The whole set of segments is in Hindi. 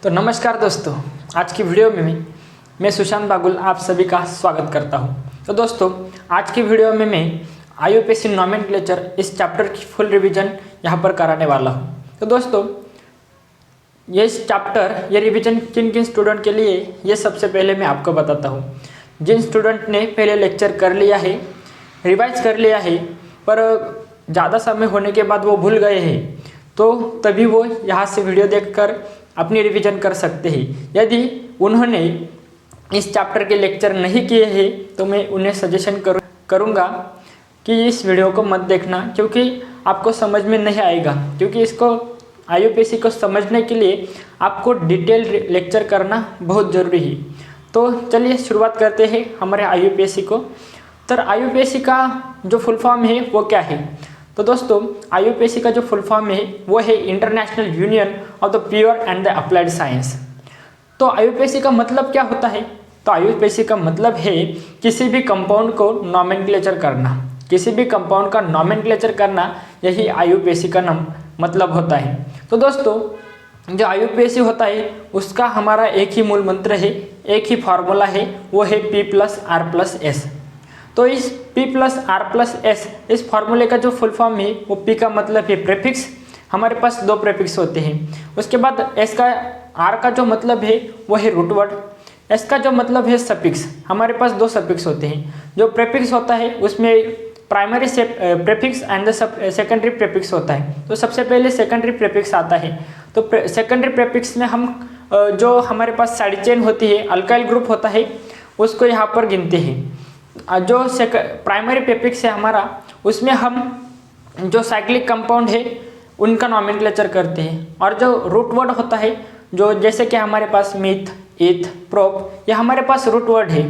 तो नमस्कार दोस्तों, आज की वीडियो में मैं सुशांत बागुल आप सभी का स्वागत करता हूं। तो दोस्तों, आज की वीडियो में मैं आईयूपीएससी नॉमेनक्लेचर इस चैप्टर की फुल रिवीजन यहां पर कराने वाला हूं। तो दोस्तों, ये रिवीजन किन किन स्टूडेंट के लिए, ये सबसे पहले मैं आपको बताता हूँ। जिन स्टूडेंट ने पहले लेक्चर कर लिया है, रिवाइज कर लिया है, पर ज़्यादा समय होने के बाद वो भूल गए हैं, तो तभी वो यहाँ से वीडियो देखकर अपनी रिवीजन कर सकते हैं। यदि उन्होंने इस चैप्टर के लेक्चर नहीं किए हैं तो मैं उन्हें सजेशन करूँगा कि इस वीडियो को मत देखना, क्योंकि आपको समझ में नहीं आएगा। क्योंकि इसको आईयूपीएससी को समझने के लिए आपको डिटेल लेक्चर करना बहुत ज़रूरी है। तो चलिए शुरुआत करते हैं हमारे आईयूपीएससी को। तो आईयूपीएससी का जो फुल फॉर्म है वो क्या है? तो दोस्तों, आईयूपीएससी का जो फुल फॉर्म है वो है international union of the pure and the applied science. तो आईयूपीएससी का मतलब क्या होता है? तो आईयूपीएससी का मतलब है किसी भी कंपाउंड को नॉमेनक्लेचर करना, किसी भी कंपाउंड का नॉमेनक्लेचर करना, यही आईयूपीएससी का मतलब होता है। तो दोस्तों, जो आईयूपीएससी होता है उसका हमारा एक ही मूल मंत्र है, एक ही फार्मूला है, वो है P+R+S। तो इस P+R+S इस फार्मूले का जो फुल फॉर्म है वो P का मतलब है प्रेफिक्स, हमारे पास दो प्रेफिक्स होते हैं। उसके बाद S का, R का जो मतलब है वो है रूट वर्ड, S का जो मतलब है सफिक्स, हमारे पास दो सफिक्स होते हैं। जो प्रेफिक्स होता है उसमें primary prefix and secondary prefix होता है। तो सबसे पहले सेकेंडरी प्रेफिक्स आता है। तो सेकेंडरी प्रेफिक्स में हम जो हमारे पास साइड चेन होती है, अल्काइल ग्रुप होता है, उसको यहाँ पर गिनते हैं। जो प्राइमरी प्रेफिक्स है हमारा, उसमें हम जो साइक्लिक कंपाउंड है उनका नॉमेनक्लेचर करते हैं। और जो रूट वर्ड होता है, जो जैसे कि हमारे पास मिथ, ईथ, प्रोप, ये हमारे पास रूट वर्ड है।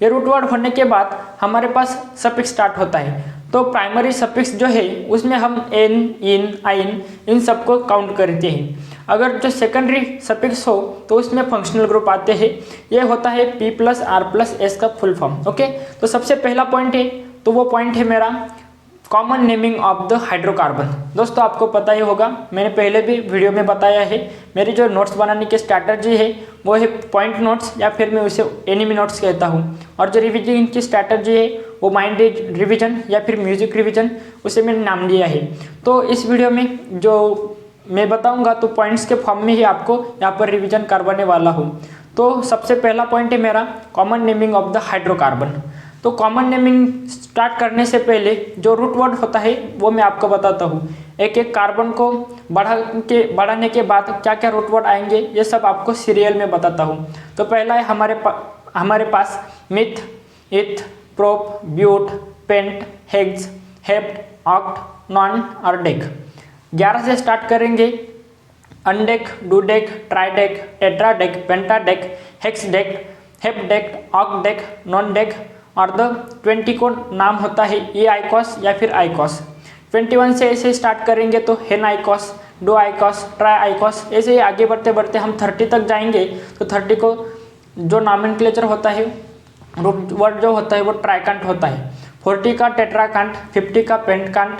ये रूट वर्ड होने के बाद हमारे पास सफिक्स स्टार्ट होता है। तो प्राइमरी सफिक्स जो है उसमें हम एन, इन, आइन, इन सबको काउंट करते हैं। अगर जो सेकेंडरी सफिक्स हो तो उसमें फंक्शनल ग्रुप आते हैं। ये होता है P+R+S का फुल फॉर्म। ओके, तो सबसे पहला पॉइंट है, तो वो पॉइंट है मेरा common naming of the hydrocarbon. दोस्तों, आपको पता ही होगा, मैंने पहले भी वीडियो में बताया है, मेरी जो नोट्स बनाने की स्ट्रैटेजी है वो है पॉइंट नोट्स, या फिर मैं उसे एनिमी नोट्स कहता हूँ। और जो रिविजन की स्ट्रैटेजी है वो माइंड रिविजन या फिर म्यूजिक रिविजन, उसे मैंने नाम दिया है। तो इस वीडियो में जो मैं बताऊंगा तो पॉइंट्स के फॉर्म में ही आपको यहाँ पर रिवीजन करवाने वाला हूँ। तो सबसे पहला पॉइंट है मेरा common naming of the hydrocarbon. तो कॉमन नेमिंग स्टार्ट करने से पहले जो रूट वर्ड होता है वो मैं आपको बताता हूँ। एक एक कार्बन को बढ़ाने के बाद क्या क्या रूट वर्ड आएंगे, ये सब आपको सीरियल में बताता हूँ। तो पहला है हमारे पास meth, eth, prop, but, pent, hex, hept, oct, non और डेक। 11 से स्टार्ट करेंगे। Undec, dodec, tridec, tetradec, pentadec, hexdec, heptdec, octdec, non dec और द 20 को नाम होता है ए आइकॉस या फिर आइकॉस। 21 से ऐसे स्टार्ट करेंगे तो हेन आइकॉस, डो आइकॉस, ट्राई आइकॉस, ऐसे ही आगे बढ़ते बढ़ते हम 30 तक जाएंगे। तो 30 को जो नॉमेनक्लेचर होता है, रूट वर्ड जो होता है वो ट्राइकांट होता है। 40 का टेट्राकांट, 50 का पेंटकांट,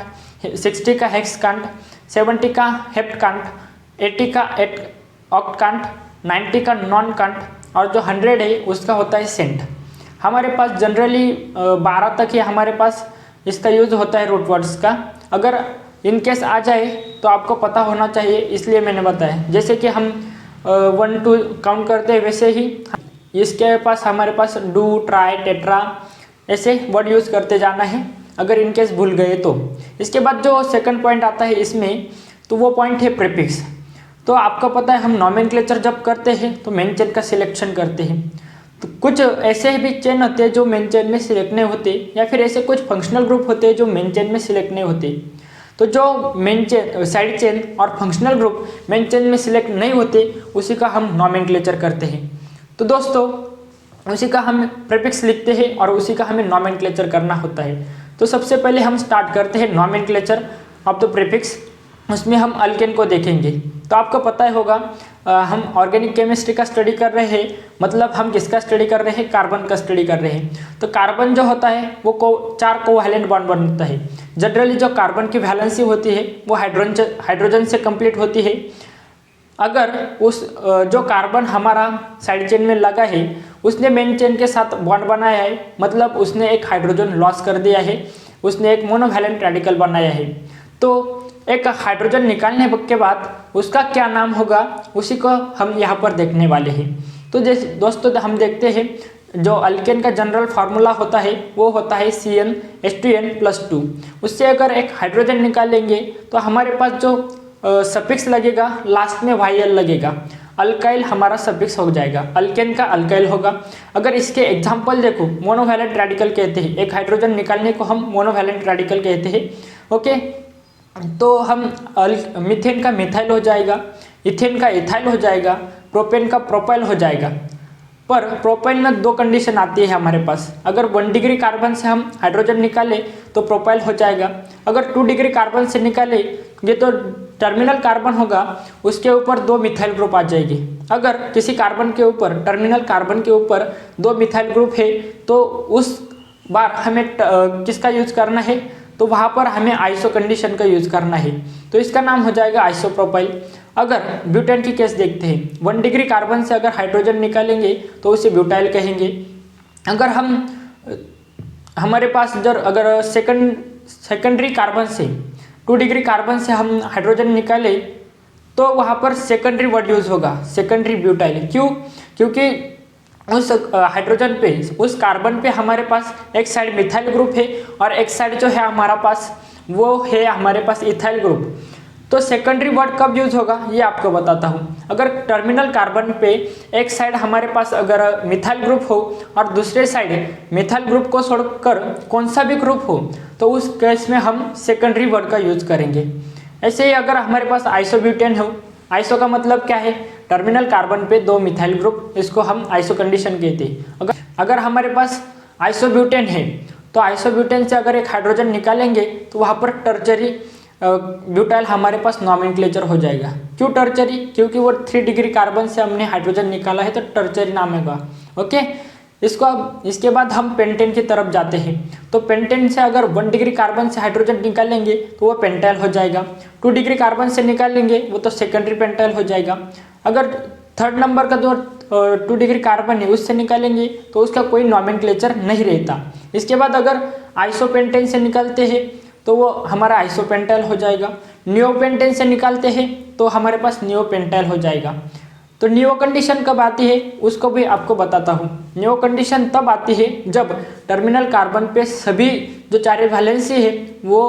60 का हेक्सकांट, 70 का हेप्टकांट, 80 का ऑक्टकांट, 90 का नॉन कांट और जो 100 है उसका होता है सेंट। हमारे पास जनरली 12 तक ही हमारे पास इसका यूज होता है रूट वर्ड्स का। अगर इन केस आ जाए तो आपको पता होना चाहिए, इसलिए मैंने बताया। जैसे कि हम 1 2 काउंट करते हैं, वैसे ही इसके पास हमारे पास डू, ट्राई, टेट्रा ऐसे वर्ड यूज़ करते जाना है, अगर इनकेस भूल गए तो। इसके बाद जो सेकंड पॉइंट आता है इसमें, तो वो पॉइंट है प्रीफिक्स। तो आपको पता है हम नॉमेनक्लेचर जब करते हैं तो मेन चेन का सिलेक्शन करते हैं। तो कुछ ऐसे भी चेन होते हैं जो मेन चेन में सिलेक्ट नहीं होते, या फिर ऐसे कुछ फंक्शनल ग्रुप होते हैं जो मेन चेन में सिलेक्ट नहीं होते। तो जो मेन चेन, साइड चेन और फंक्शनल ग्रुप मेन चेन में सिलेक्ट नहीं होते, उसी का हम नॉमेनक्लेचर करते हैं। तो दोस्तों, उसी का हम प्रीफिक्स लिखते हैं और उसी का हमें नॉमेनक्लेचर करना होता है। तो सबसे पहले हम स्टार्ट करते हैं नॉमेनक्लेचर ऑफ द प्रीफिक्स। उसमें हम अल्केन को देखेंगे। तो आपको पता ही होगा, हम ऑर्गेनिक केमिस्ट्री का स्टडी कर रहे हैं, मतलब हम किसका स्टडी कर रहे हैं? कार्बन का स्टडी कर रहे हैं। तो कार्बन जो होता है वो 4 कोवैलेंट बॉन्ड बनता है। जनरली जो कार्बन की वैलेंसी होती है वो हाइड्रोजन से कंप्लीट होती है। अगर उस जो कार्बन हमारा साइड चेन में लगा है उसने मेन चेन के साथ बॉन्ड बनाया है, मतलब उसने एक हाइड्रोजन लॉस कर दिया है, उसने एक मोनोवैलेंट रेडिकल बनाया है, तो एक हाइड्रोजन निकालने के बाद उसका क्या नाम होगा उसी को हम यहाँ पर देखने वाले हैं। तो जैसे दोस्तों हम देखते हैं जो अल्केन का जनरल फार्मूला होता है वो होता है CnH2n+2। उससे अगर एक हाइड्रोजन निकालेंगे तो हमारे पास जो सफिक्स लगेगा लास्ट में YL लगेगा, अल्काइल हमारा सफिक्स हो जाएगा, अल्केन का अल्काइल होगा। अगर इसके एग्जाम्पल देखो, मोनोवैलेंट रेडिकल कहते हैं, एक हाइड्रोजन निकालने को हम मोनोवैलेंट रेडिकल कहते हैं। ओके, तो हम मीथेन का मिथाइल हो जाएगा, इथेन का इथाइल हो जाएगा, प्रोपेन का प्रोपाइल हो जाएगा। पर प्रोपाइल में दो कंडीशन आती है हमारे पास, अगर 1 डिग्री कार्बन से हम हाइड्रोजन निकाले तो प्रोपाइल हो जाएगा, अगर 2 डिग्री कार्बन से निकाले ये तो टर्मिनल कार्बन होगा, उसके ऊपर 2 मिथाइल ग्रुप आ जाएगी। अगर किसी कार्बन के ऊपर, टर्मिनल कार्बन के ऊपर 2 मिथाइल ग्रुप है तो उस बार हमें किसका यूज करना है, तो वहाँ पर हमें आइसो कंडीशन का यूज करना है, तो इसका नाम हो जाएगा आइसोप्रोपाइल। अगर ब्यूटेन की केस देखते हैं, 1 डिग्री कार्बन से अगर हाइड्रोजन निकालेंगे तो उसे ब्यूटाइल कहेंगे। अगर हमारे पास अगर सेकेंडरी कार्बन से 2 डिग्री कार्बन से हम हाइड्रोजन निकाले तो वहाँ पर सेकेंडरी वर्ड यूज होगा, सेकेंडरी ब्यूटाइल। क्यों? क्योंकि उस हाइड्रोजन पे, उस कार्बन पे हमारे पास एक साइड मिथाइल ग्रुप है और एक साइड जो है हमारा पास वो है हमारे पास इथाइल ग्रुप। तो सेकेंडरी वर्ड कब यूज होगा ये आपको बताता हूँ। अगर टर्मिनल कार्बन पे एक साइड हमारे पास अगर मिथाइल ग्रुप हो और दूसरे साइड मिथाइल ग्रुप को छोड़कर कौन सा भी ग्रुप हो तो उस केस में हम सेकेंडरी वर्ड का यूज करेंगे। ऐसे ही अगर हमारे पास आइसोब्यूटेन हो, आइसो का मतलब क्या है, टर्मिनल कार्बन पे 2 मिथाइल ग्रुप, इसको हम आइसो कंडीशन कहते हैं। अगर हमारे पास आइसोब्यूटेन है तो आइसोब्यूटेन से अगर एक हाइड्रोजन निकालेंगे तो वहाँ पर टर्चरी ब्यूटाइल हमारे पास नॉमेनक्लेचर हो जाएगा। क्यों टर्चरी? क्योंकि वो 3 डिग्री कार्बन से हमने हाइड्रोजन निकाला है तो टर्चरी नाम होगा। ओके, इसके बाद हम पेंटेन की तरफ जाते हैं। तो पेंटेन से अगर 1 डिग्री कार्बन से हाइड्रोजन निकालेंगे तो वो पेंटाइल हो जाएगा, 2 डिग्री कार्बन से निकालेंगे वो तो सेकेंडरी पेंटाइल हो जाएगा। अगर 3rd नंबर का जो 2 डिग्री कार्बन है उससे निकालेंगे तो उसका कोई नॉमेनक्लेचर नहीं रहता। इसके बाद अगर आइसोपेंटेन से निकालते हैं तो वो हमारा आइसोपेंटाइल हो जाएगा, नियोपेंटेन से निकालते हैं तो हमारे पास नियोपेंटाइल हो जाएगा। तो नियो कंडीशन कब आती है उसको भी आपको बताता हूँ। नियो कंडीशन तब आती है जब टर्मिनल कार्बन पे सभी जो 4 वैलेंसी है वो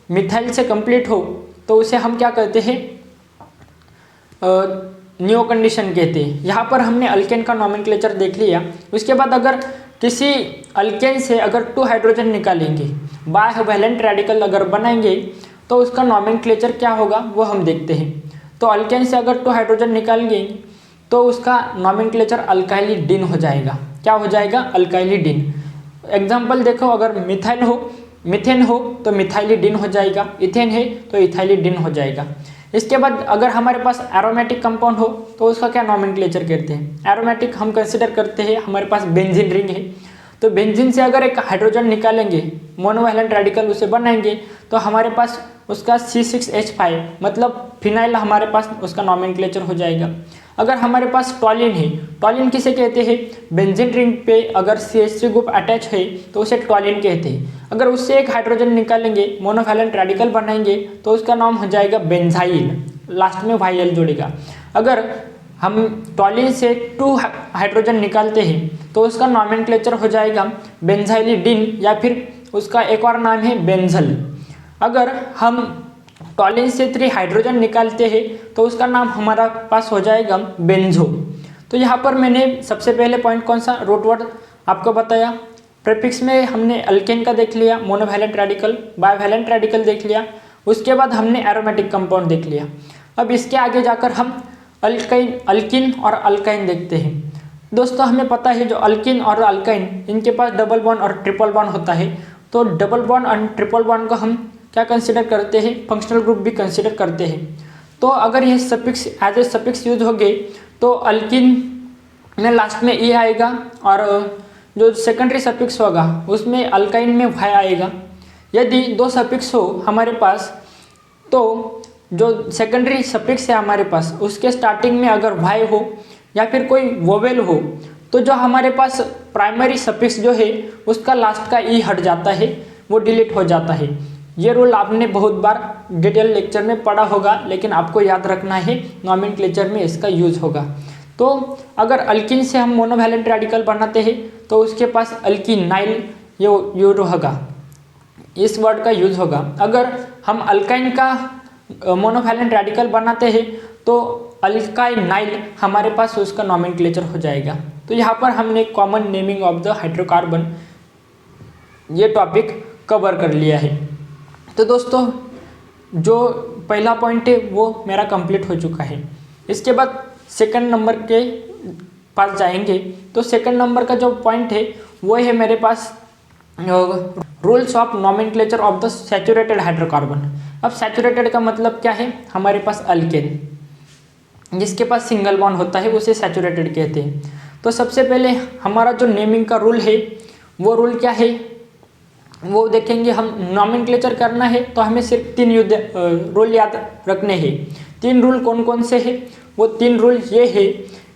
मिथाइल से कंप्लीट हो, तो उसे हम क्या कहते हैं, नियो कंडीशन कहते हैं। यहाँ पर हमने अल्केन का नॉमेनक्लेचर देख लिया। उसके बाद अगर किसी अल्केन से अगर 2 हाइड्रोजन निकालेंगे, बायवैलेंट रेडिकल अगर बनाएंगे तो उसका नॉमेनक्लेचर क्या होगा वो हम देखते हैं। तो अल्केन से अगर 2 हाइड्रोजन निकालेंगे तो उसका नॉमेनक्लेचर अल्काइलिडीन हो जाएगा। क्या हो जाएगा? अल्काइलिडीन। एग्जाम्पल देखो, अगर मीथेन हो तो मिथाइलिडीन हो जाएगा, इथेन है तो इथाइलिडीन हो जाएगा। इसके बाद अगर हमारे पास एरोमेटिक कंपाउंड हो तो उसका क्या नॉमेनक्लेचर करते हैं? एरोमेटिक हम कंसिडर करते हैं हमारे पास बेंजीन रिंग है, तो बेंजीन से अगर एक हाइड्रोजन निकालेंगे, मोनोवैलेंट रेडिकल उसे बनाएंगे तो हमारे पास उसका C6H5 मतलब फिनाइल हमारे पास उसका नॉमेनक्लेचर हो जाएगा। अगर हमारे पास टॉलिन है, टॉलिन किसे कहते हैं? बेंजीन रिंग पे अगर CH3 ग्रुप अटैच है तो उसे टॉलिन कहते हैं। अगर उससे एक हाइड्रोजन निकालेंगे, मोनोवैलेंट रेडिकल बनाएंगे तो उसका नाम हो जाएगा बेंजाइल, लास्ट में YL जुड़ेगा। अगर हम टॉलिन से 2 हाइड्रोजन निकालते हैं तो उसका नॉमेनक्लेचर हो जाएगा बेंजाइलिडीन या फिर उसका एक और नाम है बेंजल। अगर हम टॉलिन से 3 हाइड्रोजन निकालते हैं तो उसका नाम हमारा पास हो जाएगा बेंजो। तो यहाँ पर मैंने सबसे पहले पॉइंट कौन सा, रूट वर्ड आपको बताया। प्रीफिक्स में हमने अल्केन का देख लिया, मोनोवैलेंट रेडिकल, बायवैलेंट रेडिकल देख लिया। उसके बाद हमने एरोमेटिक कंपाउंड देख लिया। अब इसके आगे जाकर हम अल्किन और अल्काइन देखते हैं। दोस्तों हमें पता है जो अल्किन और अल्काइन इनके पास डबल बॉन्ड और ट्रिपल बॉन्ड होता है। तो डबल बॉन्ड और ट्रिपल बॉन्ड को हम क्या कंसिडर करते हैं? फंक्शनल ग्रुप भी कंसिडर करते हैं। तो अगर यह suffix as a suffix use हो गए तो अल्किन में लास्ट में ए आएगा और जो सेकेंडरी सफिक्स होगा उसमें अल्काइन में वाई आएगा। यदि 2 सफिक्स हो हमारे पास तो जो सेकेंडरी सफिक्स है हमारे पास उसके स्टार्टिंग में अगर वाई हो या फिर कोई वोवेल हो तो जो हमारे पास प्राइमरी सफिक्स जो है उसका लास्ट का ई हट जाता है, वो डिलीट हो जाता है। ये रूल आपने बहुत बार डिटेल लेक्चर में पढ़ा होगा, लेकिन आपको याद रखना है नॉमेनक्लेचर में इसका यूज होगा। तो अगर अल्किन से हम मोनोवैलेंट रेडिकल बनाते हैं तो उसके पास अल्किनाइल ये यूज होगा, इस वर्ड का यूज होगा। अगर हम अल्काइन का मोनोवैलेंट रेडिकल बनाते हैं तो अल्काइनाइल हमारे पास उसका नॉमेनक्लेचर हो जाएगा। तो यहाँ पर हमने common naming of the hydrocarbon ये टॉपिक कवर कर लिया है। तो दोस्तों जो पहला पॉइंट है वो मेरा कंप्लीट हो चुका है। इसके बाद सेकंड नंबर के पास जाएंगे। तो सेकंड नंबर का जो पॉइंट है वो है मेरे पास rules of nomenclature of the saturated hydrocarbon. अब सैचुरेटेड का मतलब क्या है, हमारे पास अल्केन जिसके पास सिंगल बॉन्ड होता है उसे सैचुरेटेड कहते हैं। तो सबसे पहले हमारा जो नेमिंग का रूल है वो रूल क्या है वो देखेंगे। हम नॉमेनक्लेचर करना है तो हमें सिर्फ 3 रूल याद रखने हैं। 3 रूल कौन कौन से हैं, वो 3 रूल ये है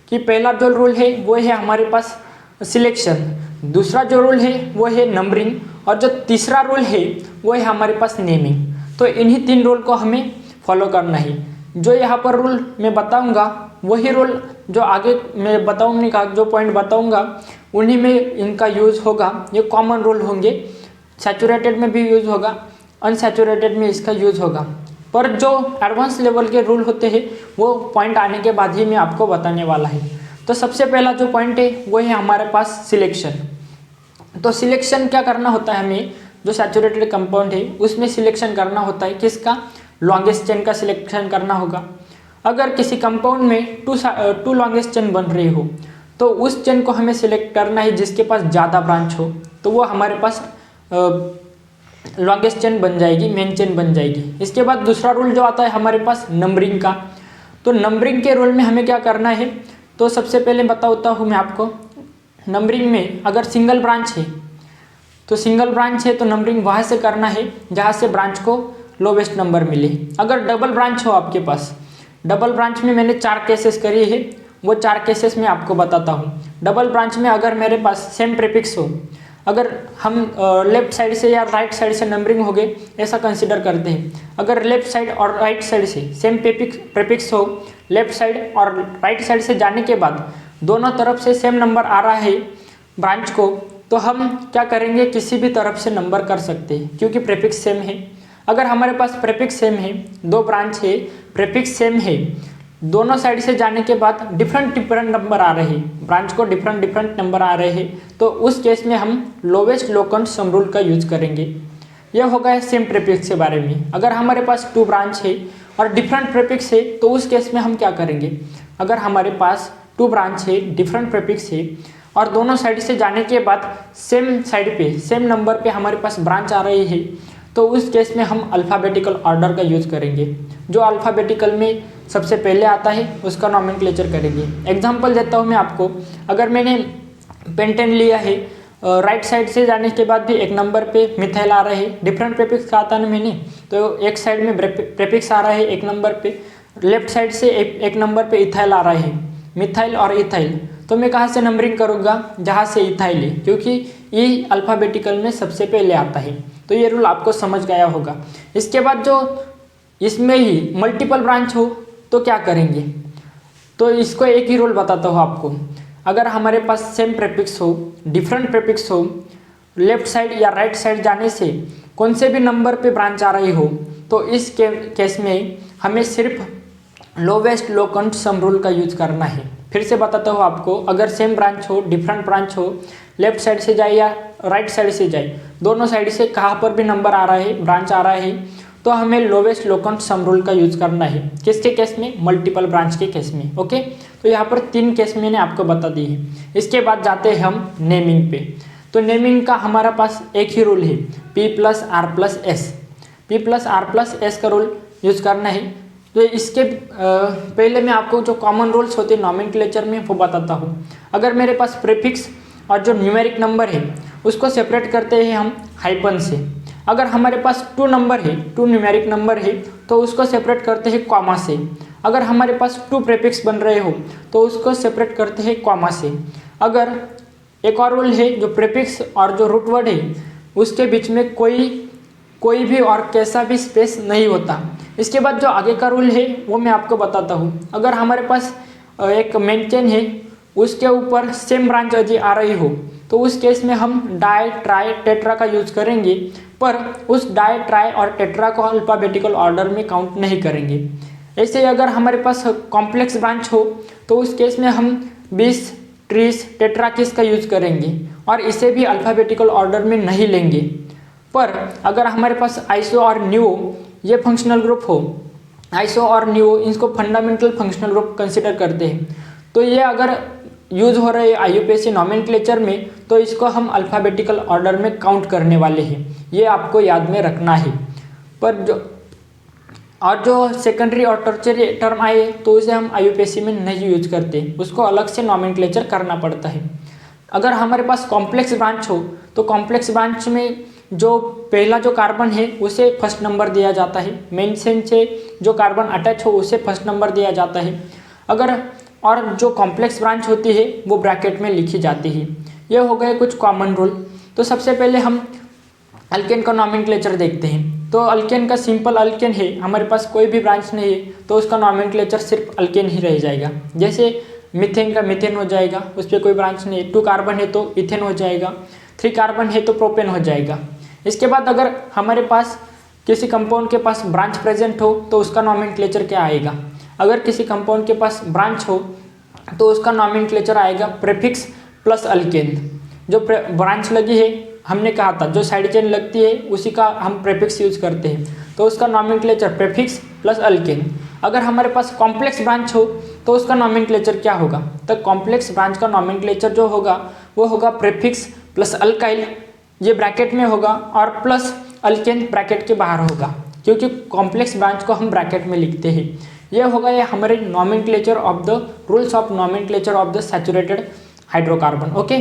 कि पहला जो रूल है वो है हमारे पास सिलेक्शन, दूसरा जो रूल है वो है नंबरिंग, और जो तीसरा रूल है वो है हमारे पास नेमिंग। तो इन्हीं 3 रूल को हमें फॉलो करना है। जो यहाँ पर रूल मैं बताऊँगा वही रूल जो आगे मैं बताऊँगा, जो पॉइंट बताऊँगा उन्हीं में इनका यूज़ होगा। ये कॉमन रूल होंगे, सैचुरेटेड में भी यूज़ होगा, अनसैचुरेटेड में इसका यूज़ होगा। पर जो एडवांस लेवल के रूल होते हैं वो पॉइंट आने के बाद ही मैं आपको बताने वाला है। तो सबसे पहला जो पॉइंट है वो है हमारे पास सिलेक्शन। तो सिलेक्शन क्या करना होता है, हमें जो सैचुरेटेड कंपाउंड है उसमें सिलेक्शन करना होता है। किसका, लॉन्गेस्ट चेन का सिलेक्शन करना होगा। अगर किसी कंपाउंड में टू लॉन्गेस्ट चेन बन रही हो तो उस चेन को हमें सिलेक्ट करना है जिसके पास ज़्यादा ब्रांच हो, तो वो हमारे पास लॉन्गेस्ट चेन बन जाएगी, मेन चेन बन जाएगी। इसके बाद दूसरा रूल जो आता है हमारे पास नंबरिंग का। तो नंबरिंग के रूल में हमें क्या करना है, तो सबसे पहले बताता हूँ मैं आपको। नंबरिंग में अगर सिंगल ब्रांच है तो सिंगल ब्रांच है तो नंबरिंग वहाँ से करना है जहाँ से ब्रांच को लोवेस्ट नंबर मिले। अगर डबल ब्रांच हो आपके पास, डबल ब्रांच में मैंने 4 केसेस करी है, वो 4 केसेस मैं आपको बताता हूँ। डबल ब्रांच में अगर मेरे पास सेम प्रीफिक्स हो, अगर हम लेफ्ट साइड से या राइट साइड से नंबरिंग हो गए ऐसा कंसिडर करते हैं। अगर लेफ्ट साइड और राइट साइड से सेम प्रीफिक्स हो, लेफ्ट साइड और राइट साइड से जाने के बाद दोनों तरफ से सेम नंबर आ रहा है ब्रांच को, तो हम क्या करेंगे, किसी भी तरफ से नंबर कर सकते हैं क्योंकि प्रीफिक्स सेम है। अगर हमारे पास प्रीफिक्स सेम है, 2 ब्रांच है, प्रीफिक्स सेम है, दोनों साइड से जाने के बाद डिफरेंट नंबर आ रहे हैं, ब्रांच को डिफरेंट नंबर आ रहे हैं, तो उस केस में हम लोवेस्ट लोकंट सम रूल का यूज करेंगे। यह होगा सेम प्रीफिक्स के बारे में। अगर हमारे पास 2 ब्रांच है और डिफरेंट प्रीफिक्स है तो उस केस में हम क्या करेंगे, अगर हमारे पास 2 ब्रांच है, डिफरेंट प्रीफिक्स है और दोनों साइड से जाने के बाद सेम साइड पे सेम नंबर पे हमारे पास ब्रांच आ रही है, तो उस केस में हम अल्फ़ाबेटिकल ऑर्डर का यूज़ करेंगे। जो अल्फ़ाबेटिकल में सबसे पहले आता है उसका नॉमेनक्लेचर करेंगे। एग्जांपल देता हूँ मैं आपको। अगर मैंने पेंटेन लिया है, राइट साइड से जाने के बाद भी एक नंबर पे मिथाइल आ रहा है, डिफरेंट प्रीफिक्स का आता है ना मैंने, तो एक साइड में प्रीफिक्स आ रहा है एक नंबर पे, लेफ्ट साइड से एक नंबर पे इथाइल आ रहा है, मिथाइल और इथाइल, तो मैं कहाँ से नंबरिंग करूँगा, जहाँ से इथाइल है, क्योंकि ये अल्फ़ाबेटिकल में सबसे पहले आता है। तो ये रूल आपको समझ गया होगा। इसके बाद जो इसमें ही मल्टीपल ब्रांच हो तो क्या करेंगे, तो इसको एक ही रूल बताता हूँ आपको। अगर हमारे पास सेम प्रीफिक्स हो, डिफरेंट प्रीफिक्स हो, लेफ्ट साइड या राइट साइड जाने से कौन से भी नंबर पे ब्रांच आ रही हो, तो इस केस में हमें सिर्फ लोवेस्ट लोकंट सम रूल का यूज करना है। फिर से बताता हूँ आपको। अगर सेम ब्रांच हो, डिफरेंट ब्रांच हो, लेफ्ट साइड से जाए या राइट साइड से जाए, दोनों साइड से कहाँ पर भी नंबर आ रहा है, ब्रांच आ रहा है, तो हमें लोवेस्ट लोकंट सम रूल का यूज करना है। किसके केस में, मल्टीपल ब्रांच के केस में। ओके, तो यहाँ पर 3 केस मैंने आपको बता दी है। इसके बाद जाते हैं हम नेमिंग पे। तो नेमिंग का हमारा पास एक ही रूल है, P+R+S। P+R+S का रूल यूज करना है। तो इसके पहले मैं आपको जो कॉमन रूल्स होते हैं नॉमेनक्लेचर में वो बताता हूँ। अगर मेरे पास प्रीफिक्स और जो न्यूमेरिक नंबर है उसको सेपरेट करते हैं हम हाइपन से। अगर हमारे पास 2 नंबर है, 2 न्यूमेरिक नंबर है, तो उसको सेपरेट करते हैं कॉमा से। अगर हमारे पास 2 प्रीफिक्स बन रहे हो तो उसको सेपरेट करते हैं कॉमा से। अगर एक और रूल है, जो प्रीफिक्स और जो रूट वर्ड है उसके बीच में कोई भी और कैसा भी स्पेस नहीं होता। इसके बाद जो आगे का रूल है वो मैं आपको बताता हूँ। अगर हमारे पास एक मेन चेन है, उसके ऊपर सेम ब्रांच यदि आ रही हो तो उस केस में हम डाई, ट्राई, टेट्रा का यूज करेंगे, पर उस डाई, ट्राई और टेट्रा को अल्फाबेटिकल ऑर्डर में काउंट नहीं करेंगे। ऐसे ही अगर हमारे पास कॉम्प्लेक्स ब्रांच हो तो उस केस में हम 20, 30, टेट्राकिस का यूज करेंगे और इसे भी अल्फाबेटिकल ऑर्डर में नहीं लेंगे। पर अगर हमारे पास आइसो और न्यूओ ये फंक्शनल ग्रुप हो, आइसो और न्यूओ इसको फंडामेंटल फंक्शनल ग्रुप कंसिडर करते हैं, तो ये अगर यूज हो रहे IUPAC नॉमेनक्लेचर में तो इसको हम अल्फ़ाबेटिकल ऑर्डर में काउंट करने वाले हैं, ये आपको याद में रखना है। पर जो सेकेंडरी और टर्शियरी टर्म आए तो उसे हम IUPAC में नहीं यूज करते, उसको अलग से नॉमेनक्लेचर करना पड़ता है। अगर हमारे पास कॉम्प्लेक्स ब्रांच हो तो कॉम्प्लेक्स ब्रांच में जो पहला जो कार्बन है उसे फर्स्ट नंबर दिया जाता है, मेन चेन से जो कार्बन अटैच हो उसे फर्स्ट नंबर दिया जाता है। अगर और जो कॉम्प्लेक्स ब्रांच होती है वो ब्रैकेट में लिखी जाती है। ये हो गए कुछ कॉमन रूल। तो सबसे पहले हम अल्केन का नॉमेनक्लेचर देखते हैं। तो अल्केन का सिंपल अल्केन है, हमारे पास कोई भी ब्रांच नहीं है तो उसका नॉमेनक्लेचर सिर्फ अल्केन ही रह जाएगा। जैसे मीथेन का मीथेन हो जाएगा, उस पर कोई ब्रांच नहीं है। 2 कार्बन है तो इथेन हो जाएगा, 3 कार्बन है तो प्रोपेन हो जाएगा। इसके बाद अगर हमारे पास किसी कंपाउंड के पास ब्रांच प्रेजेंट हो तो उसका नॉमेनक्लेचर क्या आएगा। अगर किसी कंपाउंड के पास ब्रांच हो तो उसका नॉमेनक्लेचर आएगा प्रीफिक्स प्लस अल्केन। जो ब्रांच लगी है, हमने कहा था जो साइड चेन लगती है उसी का हम प्रीफिक्स यूज करते हैं, तो उसका नॉमेनक्लेचर प्रीफिक्स प्लस अल्केन। अगर हमारे पास कॉम्प्लेक्स ब्रांच हो तो उसका नॉमेनक्लेचर क्या होगा, तो कॉम्प्लेक्स ब्रांच का नॉमेनक्लेचर जो होगा वो होगा प्रीफिक्स प्लस अल्काइल, ये ब्रैकेट में होगा, और प्लस अल्केन ब्रैकेट के बाहर होगा, क्योंकि कॉम्प्लेक्स ब्रांच को हम ब्रैकेट में लिखते हैं। ये होगा ये हमारे nomenclature of the rules of nomenclature of the saturated hydrocarbon. Okay,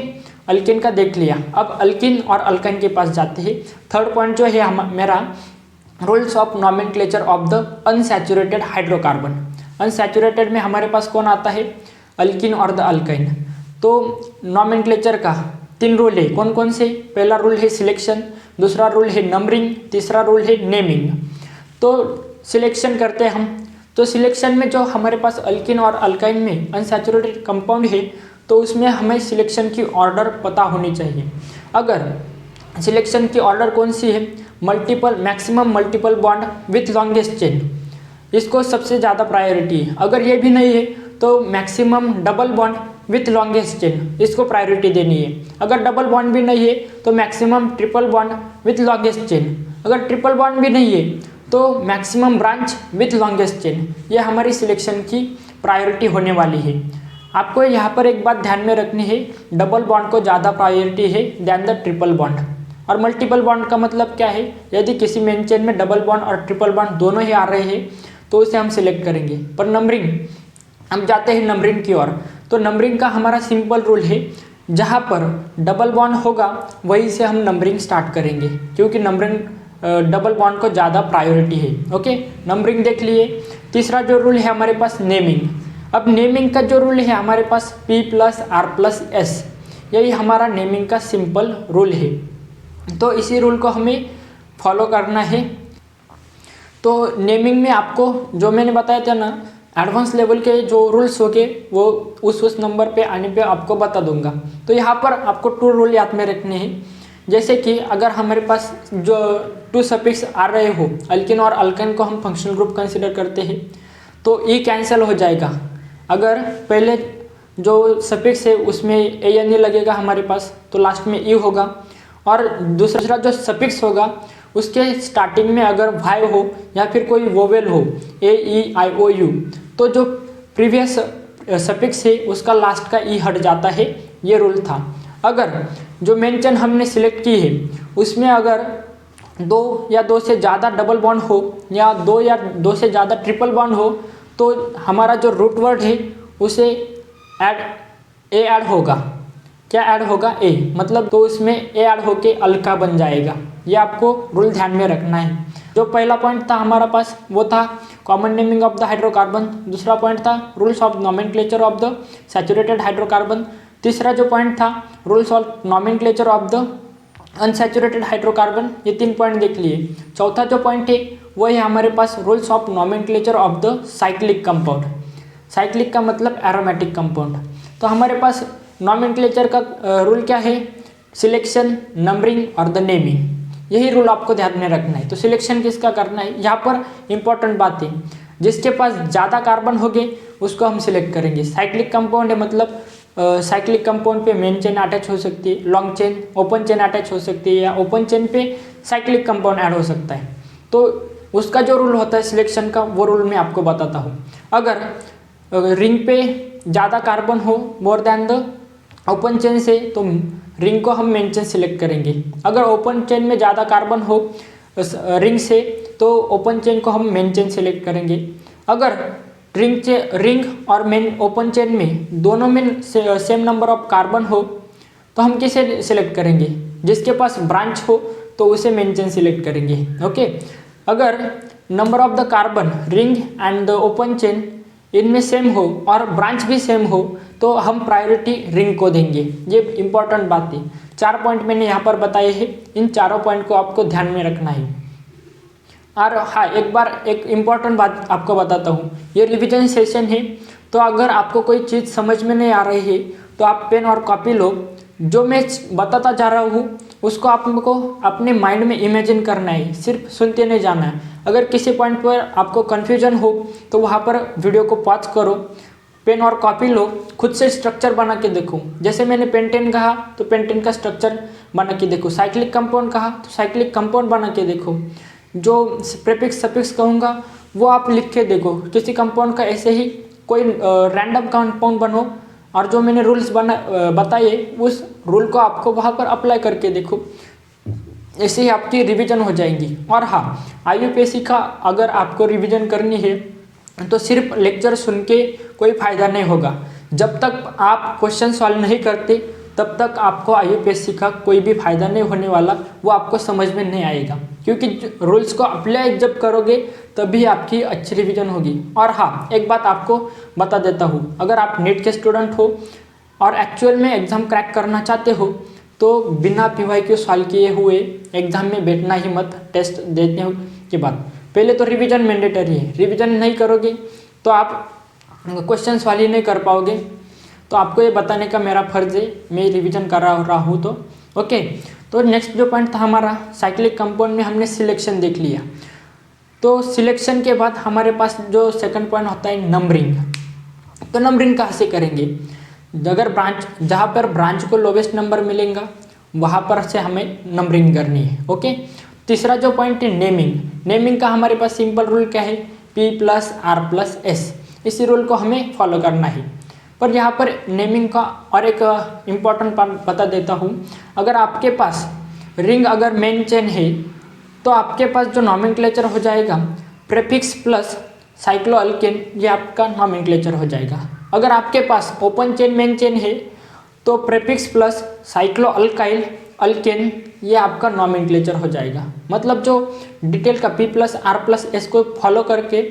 alkane का देख लिया। अब अल्किन और अल्काइन के पास जाते हैं। थर्ड पॉइंट जो है मेरा rules of nomenclature of the unsaturated hydrocarbon. Unsaturated में हमारे पास कौन आता है, अल्किन और द अल्काइन। तो नॉमेनक्लेचर का 3 रूल है, कौन कौन से। पहला रूल है सिलेक्शन, दूसरा रूल है नंबरिंग, तीसरा रूल है नेमिंग। तो सिलेक्शन करते हैं हम। तो सिलेक्शन में जो हमारे पास अल्किन और अल्काइन में अनसैचुरेटेड कंपाउंड है तो उसमें हमें सिलेक्शन की ऑर्डर पता होनी चाहिए। अगर सिलेक्शन की ऑर्डर कौन सी है, maximum multiple bond with longest chain, इसको सबसे ज़्यादा प्रायोरिटी है। अगर ये भी नहीं है तो maximum double bond with longest chain, इसको प्रायोरिटी देनी है। अगर डबल बॉन्ड भी नहीं है तो maximum triple bond with longest chain. अगर ट्रिपल बॉन्ड भी नहीं है तो maximum branch with longest chain. ये हमारी सिलेक्शन की प्रायोरिटी होने वाली है। आपको यहाँ पर एक बात ध्यान में रखनी है, डबल बॉन्ड को ज़्यादा प्रायोरिटी है देन द ट्रिपल बॉन्ड। और मल्टीपल बॉन्ड का मतलब क्या है, यदि किसी मेन चेन में डबल बॉन्ड और ट्रिपल बॉन्ड दोनों ही आ रहे हैं तो उसे हम सिलेक्ट करेंगे। पर नंबरिंग, हम जाते हैं नंबरिंग की ओर। तो नंबरिंग का हमारा सिंपल रूल है, जहाँ पर डबल बॉन्ड होगा वहीं से हम नंबरिंग स्टार्ट करेंगे, क्योंकि नंबरिंग डबल बॉन्ड को ज़्यादा प्रायोरिटी है। ओके, नंबरिंग देख लिए। तीसरा जो रूल है हमारे पास नेमिंग। अब नेमिंग का जो रूल है हमारे पास P+R+S, यही हमारा नेमिंग का सिंपल रूल है। तो इसी रूल को हमें फॉलो करना है। तो नेमिंग में आपको जो मैंने बताया था ना, एडवांस लेवल के जो रूल्स होंगे वो उस नंबर पे आने पे आपको बता दूंगा। तो यहाँ पर आपको 2 रूल याद में रखने हैं। जैसे कि अगर हमारे पास जो 2 सफिक्स आ रहे हो, अल्किन और अल्काइन को हम फंक्शनल ग्रुप कंसिडर करते हैं, तो ई कैंसिल हो जाएगा। अगर पहले जो सफिक्स है उसमें ANE लगेगा हमारे पास, तो लास्ट में ई होगा। और दूसरा जो सफिक्स होगा उसके स्टार्टिंग में अगर वाई हो या फिर कोई वोवेल हो, AEIOU, तो जो प्रीवियस सफिक्स है उसका लास्ट का ई हट जाता है। ये रूल था। अगर जो मेन चेन हमने सिलेक्ट की है उसमें अगर 2 या 2 से ज़्यादा डबल बॉन्ड हो या 2 या 2 से ज़्यादा ट्रिपल बॉन्ड हो तो हमारा जो रूट वर्ड है उसे ऐड होगा। क्या ऐड होगा, ए, मतलब तो इसमें ए ऐड होके अल्का बन जाएगा। ये आपको रूल ध्यान में रखना है। जो पहला पॉइंट था हमारा पास वो था common naming of the hydrocarbon, दूसरा पॉइंट था rules of nomenclature of the saturated hydrocarbon, तीसरा जो पॉइंट था rules of nomenclature of the unsaturated hydrocarbon. ये 3 पॉइंट देख लिए। चौथा जो पॉइंट है वो है हमारे पास rules of nomenclature of the cyclic compound. Cyclic का मतलब एरोमेटिक कंपाउंड। तो हमारे पास नॉमेनक्लेचर का रूल क्या है, सिलेक्शन, नंबरिंग और द नेमिंग। यही रूल आपको ध्यान में रखना है। तो सिलेक्शन किसका करना है, यहाँ पर इंपॉर्टेंट बात है, जिसके पास ज़्यादा कार्बन होंगे उसको हम सिलेक्ट करेंगे। साइक्लिक कंपाउंड है मतलब साइक्लिक कंपाउंड पे मेन चेन अटैच हो सकती है, long chain open chain attach हो सकती है, या ओपन चेन पे साइक्लिक कंपाउंड ऐड हो सकता है। तो उसका जो रूल होता है सिलेक्शन का, वो रूल मैं आपको बताता हूँ। अगर रिंग पे ज़्यादा कार्बन हो more than the open chain से, तो रिंग को हम मेन चेन सिलेक्ट करेंगे। अगर ओपन चेन में ज़्यादा कार्बन हो रिंग से, तो ओपन चेन को हम मेन चेन सिलेक्ट करेंगे। अगर रिंग और मेन ओपन चेन में दोनों में सेम नंबर ऑफ कार्बन हो, तो हम किसे सिलेक्ट करेंगे, जिसके पास ब्रांच हो तो उसे मेन चेन सिलेक्ट करेंगे। ओके, अगर number of the carbon ring and the open chain इनमें सेम हो और ब्रांच भी सेम हो, तो हम प्रायोरिटी रिंग को देंगे। ये इंपॉर्टेंट बात है। 4 पॉइंट मैंने यहाँ पर बताए हैं, इन चारों पॉइंट को आपको ध्यान में रखना है। और हाँ, एक बार एक इम्पॉर्टेंट बात आपको बताता हूँ, ये रिवीजन सेशन है, तो अगर आपको कोई चीज़ समझ में नहीं आ रही है तो आप पेन और कॉपी लो। जो मैं बताता जा रहा हूँ उसको आपको अपने माइंड में इमेजिन करना है, सिर्फ सुनते नहीं जाना है। अगर किसी पॉइंट पर आपको कन्फ्यूजन हो तो वहाँ पर वीडियो को पॉज करो, पेन और कॉपी लो, खुद से स्ट्रक्चर बना के देखो। जैसे मैंने पेंटेन कहा तो पेंटेन का स्ट्रक्चर बना के देखो, साइक्लिक कंपाउंड कहा तो साइक्लिक कंपाउंड बना के देखो, जो प्रीफिक्स सफिक्स कहूँगा वो आप लिख के देखो। किसी कंपाउंड का ऐसे ही कोई रैंडम कंपाउंड बनो, और जो मैंने रूल्स बताए उस रूल को आपको वहाँ पर अप्लाई करके देखो, ऐसे ही आपकी रिवीजन हो जाएंगी। और हाँ, IUPAC का अगर आपको रिवीजन करनी है तो सिर्फ लेक्चर सुन के कोई फ़ायदा नहीं होगा। जब तक आप क्वेश्चन सॉल्व नहीं करते तब तक आपको IUPAC का कोई भी फ़ायदा नहीं होने वाला, वो आपको समझ में नहीं आएगा। क्योंकि रूल्स को अप्लाई जब करोगे तभी आपकी अच्छी रिवीजन होगी। और हाँ, एक बात आपको बता देता हूँ, अगर आप नीट के स्टूडेंट हो और एक्चुअल में एग्ज़ाम क्रैक करना चाहते हो तो बिना PYQ सॉल्व किए हुए एग्ज़ाम में बैठना ही मत। टेस्ट देने के बाद पहले तो रिवीजन मैंडेटरी है, रिवीजन नहीं करोगे तो आप क्वेश्चन सॉल्व ही नहीं कर पाओगे। तो आपको ये बताने का मेरा फ़र्ज़ है, मैं रिवीजन कर रहा हूँ। तो ओके, तो नेक्स्ट जो पॉइंट था हमारा साइक्लिक कंपाउंड में हमने सिलेक्शन देख लिया। तो सिलेक्शन के बाद हमारे पास जो सेकंड पॉइंट होता है नंबरिंग। तो नंबरिंग कहाँ से करेंगे, अगर ब्रांच जहाँ पर ब्रांच को लोवेस्ट नंबर मिलेगा वहाँ पर से हमें नंबरिंग करनी है। ओके, तीसरा जो पॉइंट है नेमिंग। नेमिंग का हमारे पास सिंपल रूल क्या है, P+R+S। इसी रूल को हमें फॉलो करना है। पर यहाँ पर नेमिंग का और एक इम्पॉर्टेंट पार्ट बता देता हूँ। अगर आपके पास रिंग अगर मेन चेन है तो आपके पास जो नॉमेनक्लेचर हो जाएगा प्रीफिक्स प्लस साइक्लोअल्केन, ये आपका नॉमेनक्लेचर हो जाएगा। अगर आपके पास ओपन चेन मेन चेन है तो प्रीफिक्स प्लस साइक्लोअल्काइल अल्केन, ये आपका नॉमेनक्लेचर हो जाएगा। मतलब जो डिटेल का P+R+S को फॉलो करके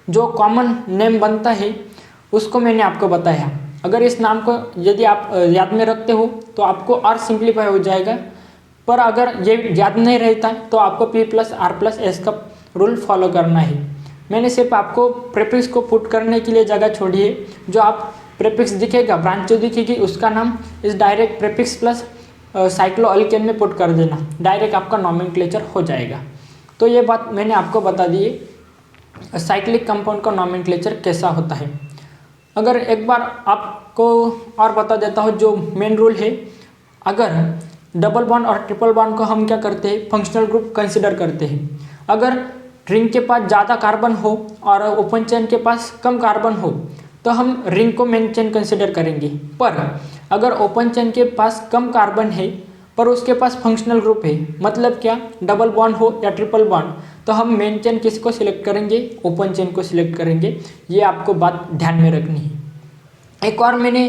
जो कॉमन नेम बनता है उसको मैंने आपको बताया। अगर इस नाम को यदि आप याद में रखते हो तो आपको और सिंप्लीफाई हो जाएगा। पर अगर ये याद नहीं रहता तो आपको P+R+S का रूल फॉलो करना है। मैंने सिर्फ आपको प्रीफिक्स को पुट करने के लिए जगह छोड़ी है। जो आप प्रीफिक्स दिखेगा, ब्रांच जो दिखेगी, उसका नाम इस डायरेक्ट प्रीफिक्स प्लस साइक्लोअल्केन में पुट कर देना, डायरेक्ट आपका नॉमेनक्लेचर हो जाएगा। तो ये बात मैंने आपको बता दी है साइक्लिक कंपाउंड का नॉमेनक्लेचर कैसा होता है। अगर एक बार आपको और बता देता हूँ जो मेन रूल है, अगर डबल बॉन्ड और ट्रिपल बॉन्ड को हम क्या करते हैं, फंक्शनल ग्रुप कंसिडर करते हैं। अगर रिंग के पास ज़्यादा कार्बन हो और ओपन चेन के पास कम कार्बन हो तो हम रिंग को मेन चेन कंसिडर करेंगे। पर अगर ओपन चेन के पास कम कार्बन है पर उसके पास फंक्शनल ग्रुप है, मतलब क्या, डबल बॉन्ड हो या ट्रिपल बॉन्ड, तो हम मेन चेन किसको सिलेक्ट करेंगे, ओपन चेन को सिलेक्ट करेंगे। ये आपको बात ध्यान में रखनी है। एक और मैंने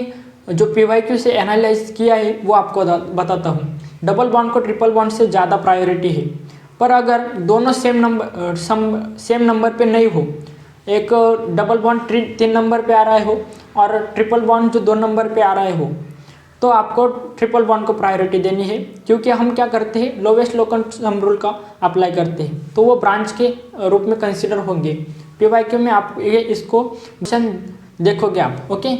जो PYQ से एनालाइज किया है वो आपको बताता हूँ। डबल बॉन्ड को ट्रिपल बॉन्ड से ज़्यादा प्रायोरिटी है, पर अगर दोनों सेम नंबर पे नहीं हो, एक डबल बॉन्ड 3 नंबर पे आ रहा हो और ट्रिपल बॉन्ड जो 2 नंबर पे आ रहा हो, तो आपको ट्रिपल बॉन्ड को प्रायोरिटी देनी है, क्योंकि हम क्या करते हैं, लोवेस्ट लोकल सम रूल का अप्लाई करते हैं, तो वो ब्रांच के रूप में कंसिडर होंगे। PYQ में आप ये इसको देखोगे आप। ओके,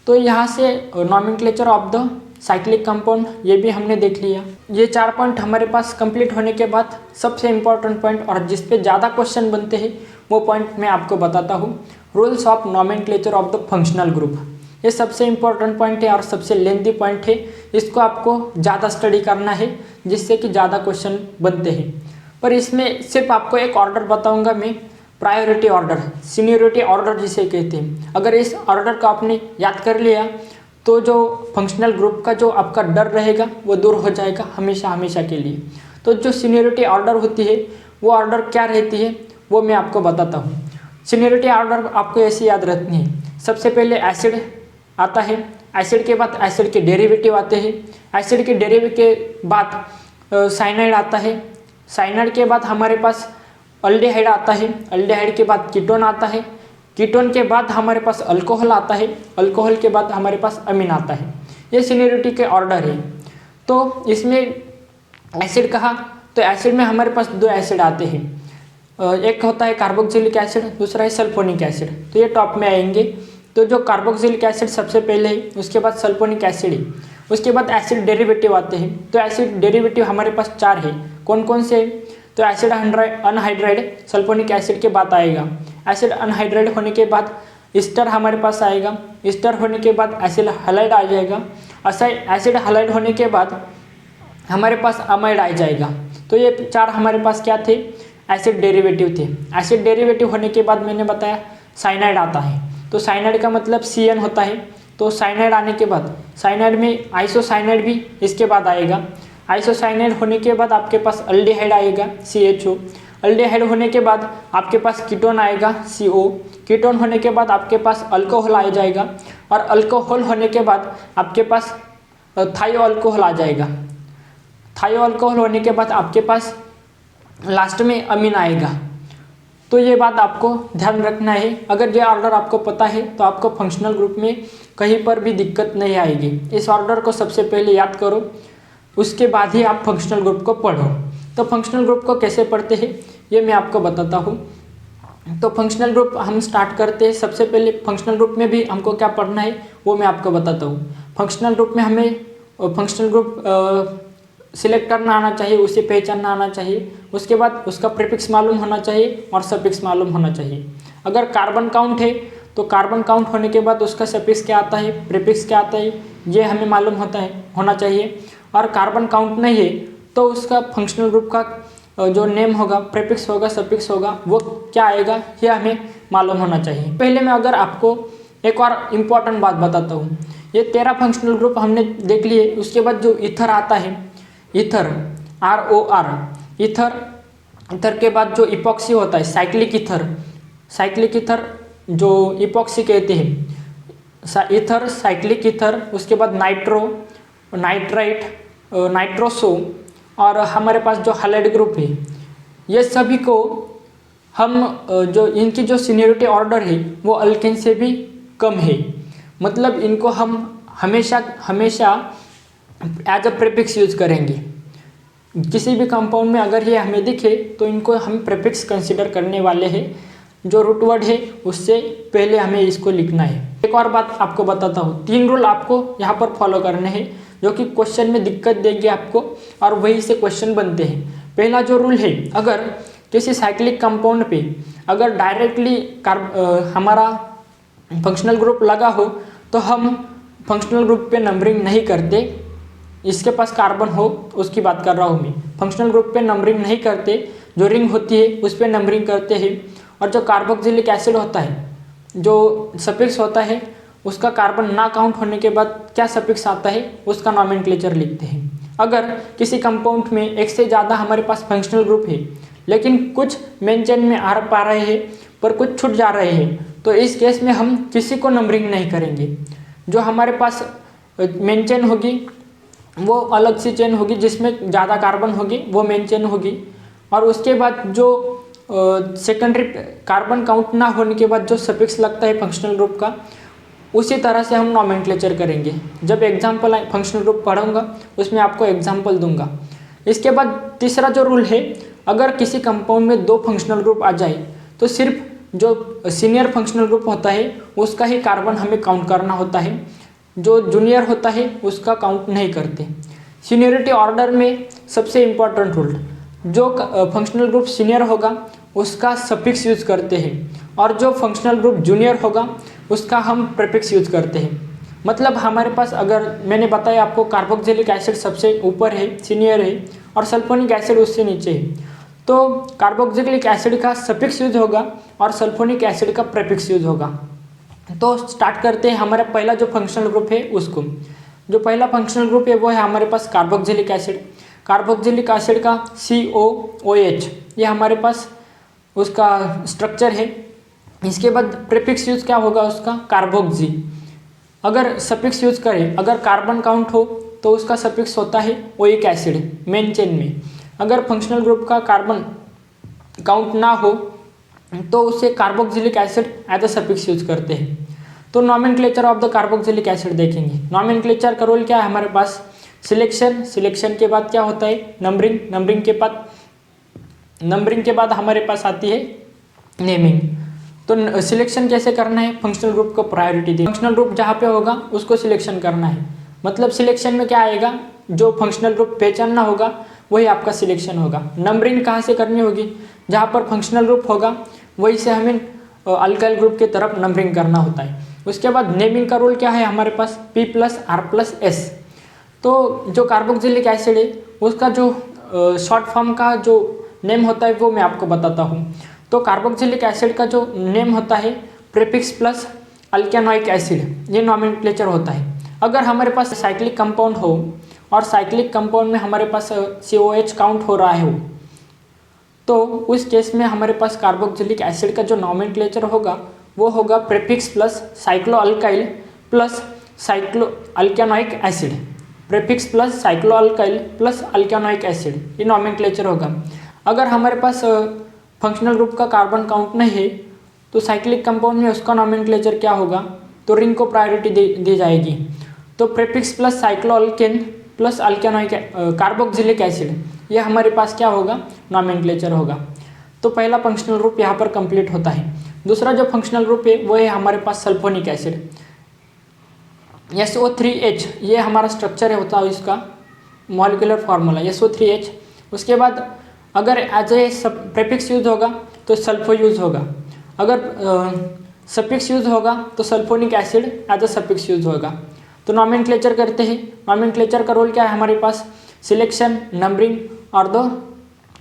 तो यहाँ से nomenclature of the cyclic compound ये भी हमने देख लिया। ये 4 पॉइंट हमारे पास कंप्लीट होने के बाद सबसे इम्पॉर्टेंट पॉइंट और जिस पे ज़्यादा क्वेश्चन बनते हैं वो पॉइंट मैं आपको बताता हूँ, rules of nomenclature of the functional group. ये सबसे इम्पोर्टेंट पॉइंट है और सबसे लेंथी पॉइंट है, इसको आपको ज़्यादा स्टडी करना है जिससे कि ज़्यादा क्वेश्चन बनते हैं। पर इसमें सिर्फ आपको एक ऑर्डर बताऊंगा मैं, प्रायोरिटी ऑर्डर, सीनियरिटी ऑर्डर जिसे कहते हैं। अगर इस ऑर्डर को आपने याद कर लिया तो जो फंक्शनल ग्रुप का जो आपका डर रहेगा वो दूर हो जाएगा हमेशा हमेशा के लिए। तो जो सीनियरिटी ऑर्डर होती है वो ऑर्डर क्या रहती है वो मैं आपको बताता हूँ। सीनियरिटी ऑर्डर आपको ऐसे याद रखनी है। सबसे पहले एसिड आता है, एसिड के बाद एसिड के डेरिवेटिव आते हैं, एसिड के डेरिवेटिव के बाद साइनाइड आता है, साइनाइड के बाद हमारे पास अल्डेहाइड आता है, अल्डेहाइड के बाद कीटोन आता है, कीटोन के बाद हमारे पास अल्कोहल आता है, अल्कोहल के बाद हमारे पास अमीन आता है। ये सीनियरिटी के ऑर्डर है। तो इसमें एसिड कहा तो एसिड में हमारे पास 2 एसिड आते हैं, एक होता है कार्बोक्सिलिक एसिड, दूसरा है सल्फोनिक एसिड। तो ये टॉप में आएंगे। तो जो कार्बोक्सिलिक एसिड सबसे पहले है, उसके बाद सल्फोनिक एसिड है, उसके बाद एसिड डेरिवेटिव आते हैं। तो एसिड डेरिवेटिव हमारे पास 4 है। कौन कौन से? तो एसिड अनहाइड्राइड सल्फोनिक एसिड के बाद आएगा, एसिड अनहाइड्राइड होने के बाद ईस्टर हमारे पास आएगा, ईस्टर होने के बाद एसिड हैलाइड आ जाएगा, एसिड हैलाइड होने के बाद हमारे पास अमाइड आ जाएगा। तो ये 4 हमारे पास क्या थे? एसिड डेरिवेटिव थे। एसिड डेरिवेटिव होने के बाद मैंने बताया साइनाइड आता है। तो साइनाइड का मतलब CN होता है। तो साइनाइड आने के बाद साइनाइड में आइसोसाइनाइड भी इसके बाद आएगा। आइसोसाइनाइड होने के बाद आपके पास अल्डेहाइड आएगा CHO। अल्डेहाइड होने के बाद आपके पास कीटोन आएगा CO। कीटोन होने के बाद आपके पास अल्कोहल आ जाएगा और अल्कोहल होने के बाद आपके पास थायो अल्कोहल आ जाएगा। थायो अल्कोहल होने के बाद आपके पास लास्ट में अमीन आएगा। तो ये बात आपको ध्यान रखना है। अगर ये ऑर्डर आपको पता है तो आपको फंक्शनल ग्रुप में कहीं पर भी दिक्कत नहीं आएगी। इस ऑर्डर को सबसे पहले याद करो, उसके बाद ही आप फंक्शनल ग्रुप को पढ़ो। तो फंक्शनल ग्रुप को कैसे पढ़ते हैं ये मैं आपको बताता हूँ। तो फंक्शनल ग्रुप हम स्टार्ट करते हैं। सबसे पहले फंक्शनल ग्रुप में भी हमको क्या पढ़ना है वो मैं आपको बताता हूँ। फंक्शनल ग्रुप में हमें फंक्शनल ग्रुप सिलेक्ट करना आना चाहिए, उसे पहचानना आना चाहिए। उसके बाद उसका प्रीफिक्स मालूम होना चाहिए और सफिक्स मालूम होना चाहिए। अगर कार्बन काउंट है तो कार्बन काउंट होने के बाद उसका सफिक्स क्या आता है, प्रीफिक्स क्या आता है, ये हमें मालूम होना चाहिए। और कार्बन काउंट नहीं है तो उसका फंक्शनल ग्रुप का जो नेम होगा, प्रीफिक्स होगा, सफिक्स होगा, वो क्या आएगा ये हमें मालूम होना चाहिए। पहले मैं अगर आपको एक और इम्पॉर्टेंट बात बताता हूँ। ये 13 फंक्शनल ग्रुप हमने देख लिए। उसके बाद जो ईथर आता है, ईथर ROR, ईथर के बाद जो इपॉक्सी होता है साइक्लिक ईथर जो इपॉक्सी कहते हैं, ईथर, साइक्लिक ईथर, उसके बाद नाइट्रो, नाइट्राइट, नाइट्रोसो और हमारे पास जो हैलाइड ग्रुप है, ये सभी को हम जो इनकी जो सीनियरिटी ऑर्डर है वो अल्केन से भी कम है। मतलब इनको हम हमेशा एज अ प्रीफिक्स यूज करेंगे। किसी भी कंपाउंड में अगर ये हमें दिखे तो इनको हम प्रीफिक्स कंसीडर करने वाले हैं। जो रूट वर्ड है उससे पहले हमें इसको लिखना है। एक और बात आपको बताता हूँ, 3 रूल आपको यहाँ पर फॉलो करने हैं जो कि क्वेश्चन में दिक्कत देंगे आपको और वही से क्वेश्चन बनते हैं। पहला जो रूल है, अगर किसी साइक्लिक कंपाउंड पे अगर डायरेक्टली हमारा फंक्शनल ग्रुप लगा हो तो हम फंक्शनल ग्रुप पे नंबरिंग नहीं करते। इसके पास कार्बन हो उसकी बात कर रहा हूँ मैं। फंक्शनल ग्रुप पे नंबरिंग नहीं करते, जो रिंग होती है उस पर नंबरिंग करते हैं। और जो कार्बोक्सिलिक एसिड होता है, जो सफिक्स होता है, उसका कार्बन ना काउंट होने के बाद क्या सफिक्स आता है उसका नॉमेनक्लेचर लिखते हैं। अगर किसी कंपाउंड में एक से ज़्यादा हमारे पास फंक्शनल ग्रुप है लेकिन कुछ मेन चेन में आ पा रहे हैं पर कुछ छूट जा रहे हैं, तो इस केस में हम किसी को नंबरिंग नहीं करेंगे। जो हमारे पास मेन चेन होगी वो अलग सी चेन होगी, जिसमें ज़्यादा कार्बन होगी वो मेन चेन होगी। और उसके बाद जो सेकेंडरी कार्बन काउंट ना होने के बाद जो सफिक्स लगता है फंक्शनल ग्रुप का, उसी तरह से हम नॉमेनक्लेचर करेंगे। जब एग्जाम्पल फंक्शनल ग्रुप पढ़ूंगा उसमें आपको एग्जाम्पल दूंगा। इसके बाद तीसरा जो रूल है, अगर किसी कंपाउंड में 2 फंक्शनल ग्रुप आ जाए तो सिर्फ जो सीनियर फंक्शनल ग्रुप होता है उसका ही कार्बन हमें काउंट करना होता है, जो जूनियर होता है उसका काउंट नहीं करते। सीनियरिटी ऑर्डर में सबसे इम्पोर्टेंट रूल, जो फंक्शनल ग्रुप सीनियर होगा उसका सफिक्स यूज करते हैं, और जो फंक्शनल ग्रुप जूनियर होगा उसका हम प्रीफिक्स यूज करते हैं। मतलब हमारे पास, अगर मैंने बताया आपको कार्बोक्सिलिक एसिड सबसे ऊपर है, सीनियर है, और सल्फोनिक एसिड उससे नीचे है, तो कार्बोक्सिलिक एसिड का सफिक्स यूज होगा और सल्फोनिक एसिड का प्रीफिक्स यूज होगा। तो स्टार्ट करते हैं हमारा पहला जो फंक्शनल ग्रुप है उसको। जो पहला फंक्शनल ग्रुप है वो है हमारे पास कार्बोक्सिलिक एसिड। कार्बोक्सिलिक एसिड का COOH ये हमारे पास उसका स्ट्रक्चर है। इसके बाद प्रीफिक्स यूज क्या होगा उसका, कार्बोक्सी। अगर सफिक्स यूज करें, अगर कार्बन काउंट हो तो उसका सफिक्स होता है ओइक एसिड मेन चेन में। अगर फंक्शनल ग्रुप का कार्बन काउंट ना हो तो उसे carboxylic acid as a suffix use करते हैं। तो nomenclature of the carboxylic acid देखेंगे। नॉमेनक्लेचर का रोल क्या है हमारे पास, सिलेक्शन, सिलेक्शन के बाद क्या होता है नंबरिंग, नंबरिंग के बाद हमारे पास आती है नेमिंग। तो सिलेक्शन कैसे करना है, फंक्शनल ग्रुप को प्रायोरिटी दी, फंक्शनल ग्रुप जहाँ पे होगा उसको सिलेक्शन करना है। मतलब सिलेक्शन में क्या आएगा, जो फंक्शनल ग्रुप पहचानना होगा वही आपका सिलेक्शन होगा। नंबरिंग कहाँ से करनी होगी, जहाँ पर फंक्शनल ग्रुप होगा वही से हमें अल्काइल ग्रुप की तरफ नंबरिंग करना होता है। उसके बाद नेमिंग का रोल क्या है हमारे पास, P+R+S। तो जो कार्बोक्सिलिक एसिड है उसका जो शॉर्ट फॉर्म का जो नेम होता है वो मैं आपको बताता हूँ। तो कार्बोक्सिलिक एसिड का जो नेम होता है प्रीफिक्स प्लस अल्केनोइक एसिड, ये नॉमेनक्लेचर होता है। अगर हमारे पास साइक्लिक कंपाउंड हो और साइक्लिक कंपाउंड में हमारे पास COH काउंट हो रहा है तो उस केस में हमारे पास कार्बोक्सिलिक एसिड का जो नॉमेनक्लेचर होगा वो होगा prefix plus cyclo alkyl plus cyclo alkanoic acid, prefix plus cyclo alkyl plus alkanoic acid, ये नॉमेनक्लेचर होगा। अगर हमारे पास फंक्शनल ग्रुप का कार्बन काउंट नहीं है तो साइक्लिक कंपाउंड में उसका नॉमेनक्लेचर क्या होगा, तो रिंग को प्रायोरिटी दी जाएगी। तो prefix plus cyclo alkane plus alkanoic carboxylic acid, ये हमारे पास क्या होगा, नॉमेनक्लेचर होगा। तो पहला फंक्शनल ग्रुप यहाँ पर कंप्लीट होता है। दूसरा जो फंक्शनल ग्रुप है वो है हमारे पास सल्फोनिक एसिड, SO3H, ये हमारा स्ट्रक्चर है होता है इसका मॉलिक्यूलर फार्मूला SO3H। उसके बाद अगर एज ए प्रीफिक्स यूज होगा तो सल्फो यूज होगा, अगर सफिक्स यूज होगा तो sulphonic acid as a suffix use होगा। तो नॉमेनक्लेचर करते हैं। नॉमेनक्लेचर का रोल क्या है हमारे पास, सिलेक्शन, नंबरिंग और दो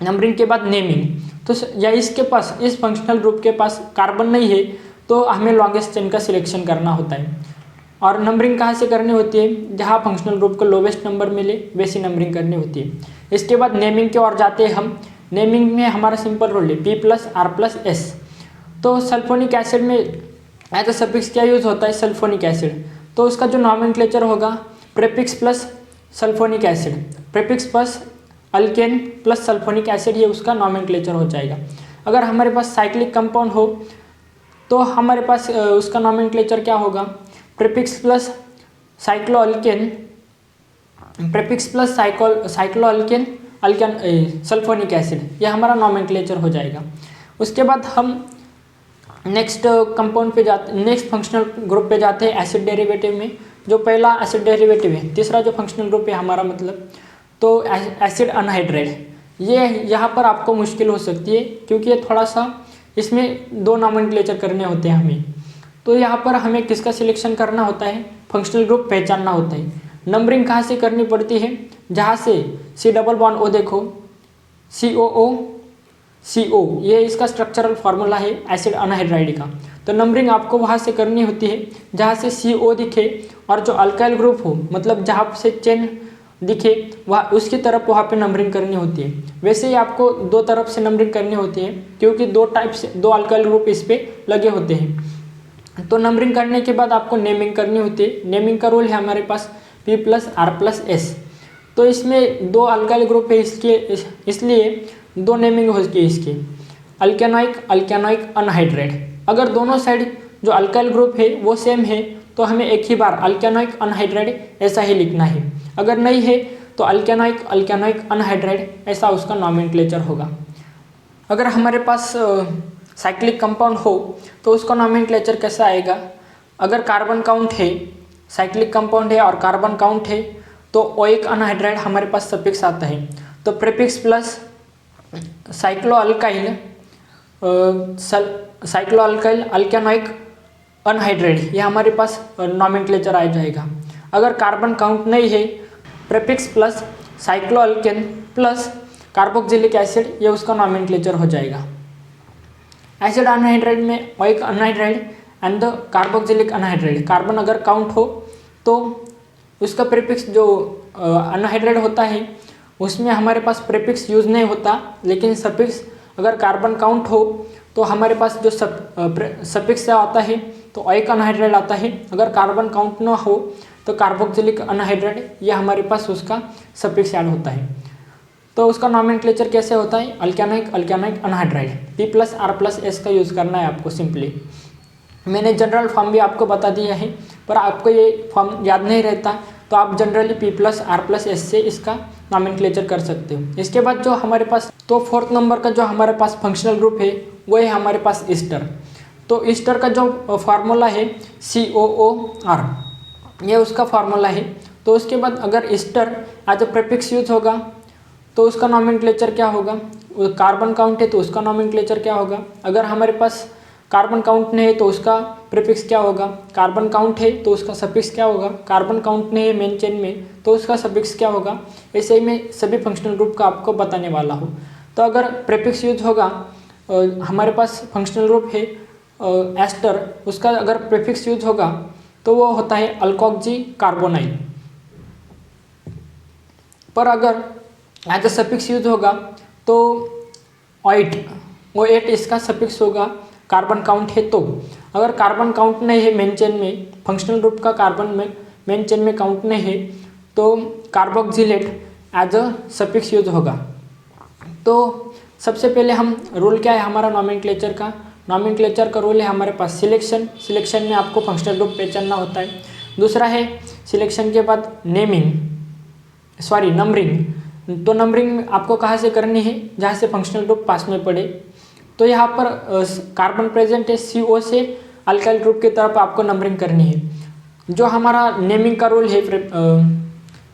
नंबरिंग के बाद नेमिंग। तो या इसके पास, इस फंक्शनल ग्रुप के पास कार्बन नहीं है तो हमें लॉन्गेस्ट चेन का सिलेक्शन करना होता है। और नंबरिंग कहाँ से करनी होती है, जहाँ फंक्शनल ग्रुप को लोवेस्ट नंबर मिले वैसी नंबरिंग करनी होती है। इसके बाद नेमिंग की ओर जाते हैं हम। नेमिंग में हमारा सिंपल रोल है P+R+S। तो सल्फोनिक एसिड में एज अ सफिक्स क्या यूज होता है, सल्फोनिक एसिड। तो उसका जो नॉमेनक्लेचर होगा prefix plus sulphonic acid, prefix plus alkane plus sulphonic acid, ये उसका नॉमेनक्लेचर हो जाएगा। अगर हमारे पास साइक्लिक कंपाउंड हो तो हमारे पास उसका नॉमेनक्लेचर क्या होगा, prefix plus cyclo alkane, prefix plus cyclo alkane sulphonic acid, ये हमारा नॉमेनक्लेचर हो जाएगा। उसके बाद हम नेक्स्ट कंपाउंड पे जाते, नेक्स्ट फंक्शनल ग्रुप पे जाते हैं एसिड डेरिवेटिव में। जो पहला एसिड डेरिवेटिव है, तीसरा जो फंक्शनल ग्रुप है हमारा मतलब, तो एसिड अनहाइड्राइड, ये यहाँ पर आपको मुश्किल हो सकती है क्योंकि ये थोड़ा सा, इसमें 2 नॉमेनक्लेचर करने होते हैं हमें। तो यहाँ पर हमें किसका सिलेक्शन करना होता है, फंक्शनल ग्रुप पहचानना होता है। नंबरिंग कहाँ से करनी पड़ती है, जहाँ से C+O देखो, COO, ये इसका स्ट्रक्चरल फार्मूला है एसिड अनहाइड्राइड का। तो नंबरिंग आपको वहाँ से करनी होती है जहाँ से CO दिखे और जो अल्काइल ग्रुप हो, मतलब जहाँ से चेन दिखे वहाँ उसकी तरफ वहाँ पे नंबरिंग करनी होती है। वैसे ही आपको 2 तरफ से नंबरिंग करनी होती है क्योंकि 2 अल्काइल ग्रुप इस पर लगे होते हैं। तो नंबरिंग करने के बाद आपको नेमिंग करनी होती है। नेमिंग का रोल है हमारे पास P+R+S। तो इसमें दो अल्काइल ग्रुप है इसके, इसलिए दो नेमिंग होगी इसकी, अल्केनोइक अल्केनोइक अनहाइड्राइड। अगर दोनों साइड जो अल्काइल ग्रुप है वो सेम है तो हमें एक ही बार अल्केनोइक अनहाइड्राइड ऐसा ही लिखना है। अगर नहीं है तो अल्केनोइक अल्केनोइक अनहाइड्राइड ऐसा उसका नॉमेनक्लेचर होगा। अगर हमारे पास साइक्लिक कंपाउंड हो तो उसका नॉमेनक्लेचर कैसा आएगा? अगर कार्बन काउंट है, साइक्लिक कंपाउंड है और कार्बन काउंट है तो ओइक अनहाइड्राइड हमारे पास सफिक्स आता है। तो प्रीफिक्स प्लस साइक्लोअल्काइल साइक्लोअल्काइल अल्केनोइक अनहाइड्राइड ये हमारे पास नॉमेनक्लेचर आ जाएगा। अगर कार्बन काउंट नहीं है, prefix plus cycloalkane plus carboxylic acid ये उसका नॉमेनक्लेचर हो जाएगा। एसिड अनहाइड्राइड में oic anhydride and the carboxylic anhydride, carbon अगर काउंट हो तो उसका प्रीफिक्स जो अनहाइड्राइड होता है उसमें हमारे पास प्रीफिक्स यूज़ नहीं होता, लेकिन सफिक्स अगर कार्बन काउंट हो तो हमारे पास जो सफिक्स आता है तो ओइक अनहाइड्राइड आता है। अगर कार्बन काउंट ना हो तो कार्बोक्सिलिक अनहाइड्राइड ये हमारे पास उसका सफिक्स ऐड होता है। तो उसका नॉमेनक्लेचर कैसे होता है? अल्केनोइक अल्केनोइक अनहाइड्राइड, P+R+S का यूज़ करना है आपको सिंपली। मैंने जनरल फॉर्म भी आपको बता दिया है, पर आपको ये फॉर्म याद नहीं रहता तो आप जनरली P+R+S से इसका नॉमेनक्लेचर कर सकते हो। इसके बाद जो हमारे पास तो फोर्थ नंबर का जो हमारे पास फंक्शनल ग्रुप है वो है हमारे पास ईस्टर। तो ईस्टर का जो फार्मूला है COOR, ये उसका फार्मूला है। तो उसके बाद अगर ester as a prefix use होगा तो उसका नॉमेनक्लेचर क्या होगा? कार्बन काउंट है तो उसका नॉमेनक्लेचर क्या होगा? अगर हमारे पास कार्बन काउंट नहीं है तो उसका प्रीफिक्स क्या होगा? कार्बन काउंट है तो उसका सफिक्स क्या होगा? कार्बन काउंट नहीं है मेन चेन में तो उसका सफिक्स क्या होगा? ऐसे ही मैं सभी फंक्शनल ग्रुप का आपको बताने वाला हूँ। तो अगर प्रीफिक्स यूज होगा, हमारे पास फंक्शनल ग्रुप है एस्टर, उसका अगर प्रीफिक्स यूज होगा तो वो होता है अल्कोक्सी कार्बोनाइल। पर अगर एज अ सफिक्स यूज होगा तो O8 इसका सफिक्स होगा, कार्बन काउंट है तो। अगर कार्बन काउंट नहीं है मेन चेन में, फंक्शनल ग्रुप का कार्बन में मेन चेन में काउंट नहीं है तो carboxylate as a suffix use होगा। तो सबसे पहले हम रूल क्या है हमारा नॉमेनक्लेचर का? नॉमेनक्लेचर का रूल है हमारे पास सिलेक्शन, सिलेक्शन में आपको फंक्शनल ग्रुप पहचानना होता है। दूसरा है सिलेक्शन के बाद नंबरिंग। तो नंबरिंग आपको कहाँ से करनी है? जहाँ से फंक्शनल ग्रुप पास में पड़े। तो यहाँ पर कार्बन प्रेजेंट है, CO से अल्काइल ग्रुप की तरफ आपको नंबरिंग करनी है। जो हमारा नेमिंग का रूल है,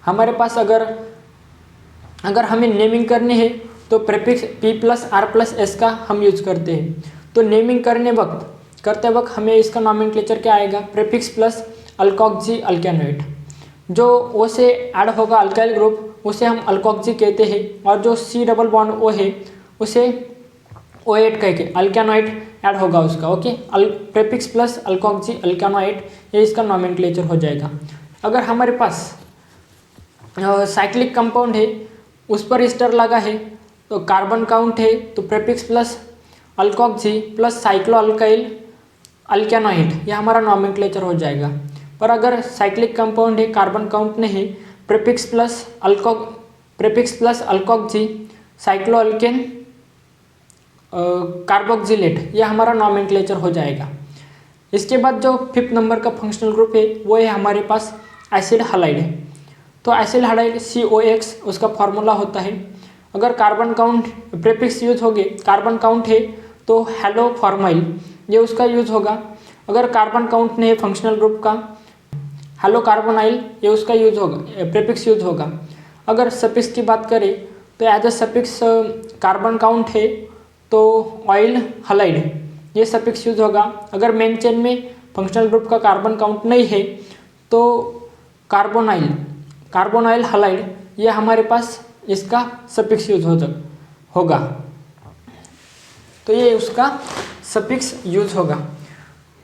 हमारे पास अगर हमें नेमिंग करनी है तो प्रीफिक्स P+R+S का हम यूज करते हैं। तो नेमिंग करते वक्त हमें इसका नॉमेनक्लेचर क्या आएगा? Prefix plus alkoxy alkanoid. जो O से ऐड होगा अल्काइल ग्रुप उसे हम अल्कोक्सी कहते हैं, और जो C डबल बॉन्ड O है उसे O8 कह के अल्केनोइड ऐड होगा उसका। ओके, प्रीफिक्स प्लस अल्कोक्सी अल्केनोइड ये इसका नॉमेनक्लेचर हो जाएगा। अगर हमारे पास साइक्लिक कंपाउंड है उस पर ईस्टर लगा है तो कार्बन काउंट है तो प्रीफिक्स प्लस अल्कोक्सी प्लस साइक्लोअल्काइल अल्केनोइड ये हमारा नॉमेनक्लेचर हो जाएगा। पर अगर साइक्लिक कंपाउंड है, कार्बन काउंट नहीं, प्रीफिक्स प्लस अल्कोक्सी साइक्लोअल्केन कार्बोक्सिलेट ये हमारा नॉमेनक्लेचर हो जाएगा। इसके बाद जो फिफ्थ नंबर का फंक्शनल ग्रुप है वो है हमारे पास एसिड हालाइड। तो एसिड हालाइड COX उसका फार्मूला होता है। अगर कार्बन काउंट प्रीफिक्स यूज होगे, कार्बन काउंट है तो हेलो फॉर्माइल ये उसका यूज होगा। अगर कार्बन काउंट नहीं है फंक्शनल ग्रुप का, हेलो कार्बोनाइल ये उसका यूज होगा, प्रीफिक्स यूज होगा। अगर सफिक्स की बात करें तो as a suffix carbon count है तो ऑयल हलाइड ये सफिक्स यूज होगा। अगर मेन चेन में फंक्शनल ग्रुप का कार्बन काउंट नहीं है तो कार्बोनाइल हलाइड ये हमारे पास इसका सफिक्स यूज होगा। तो ये उसका सफिक्स यूज होगा।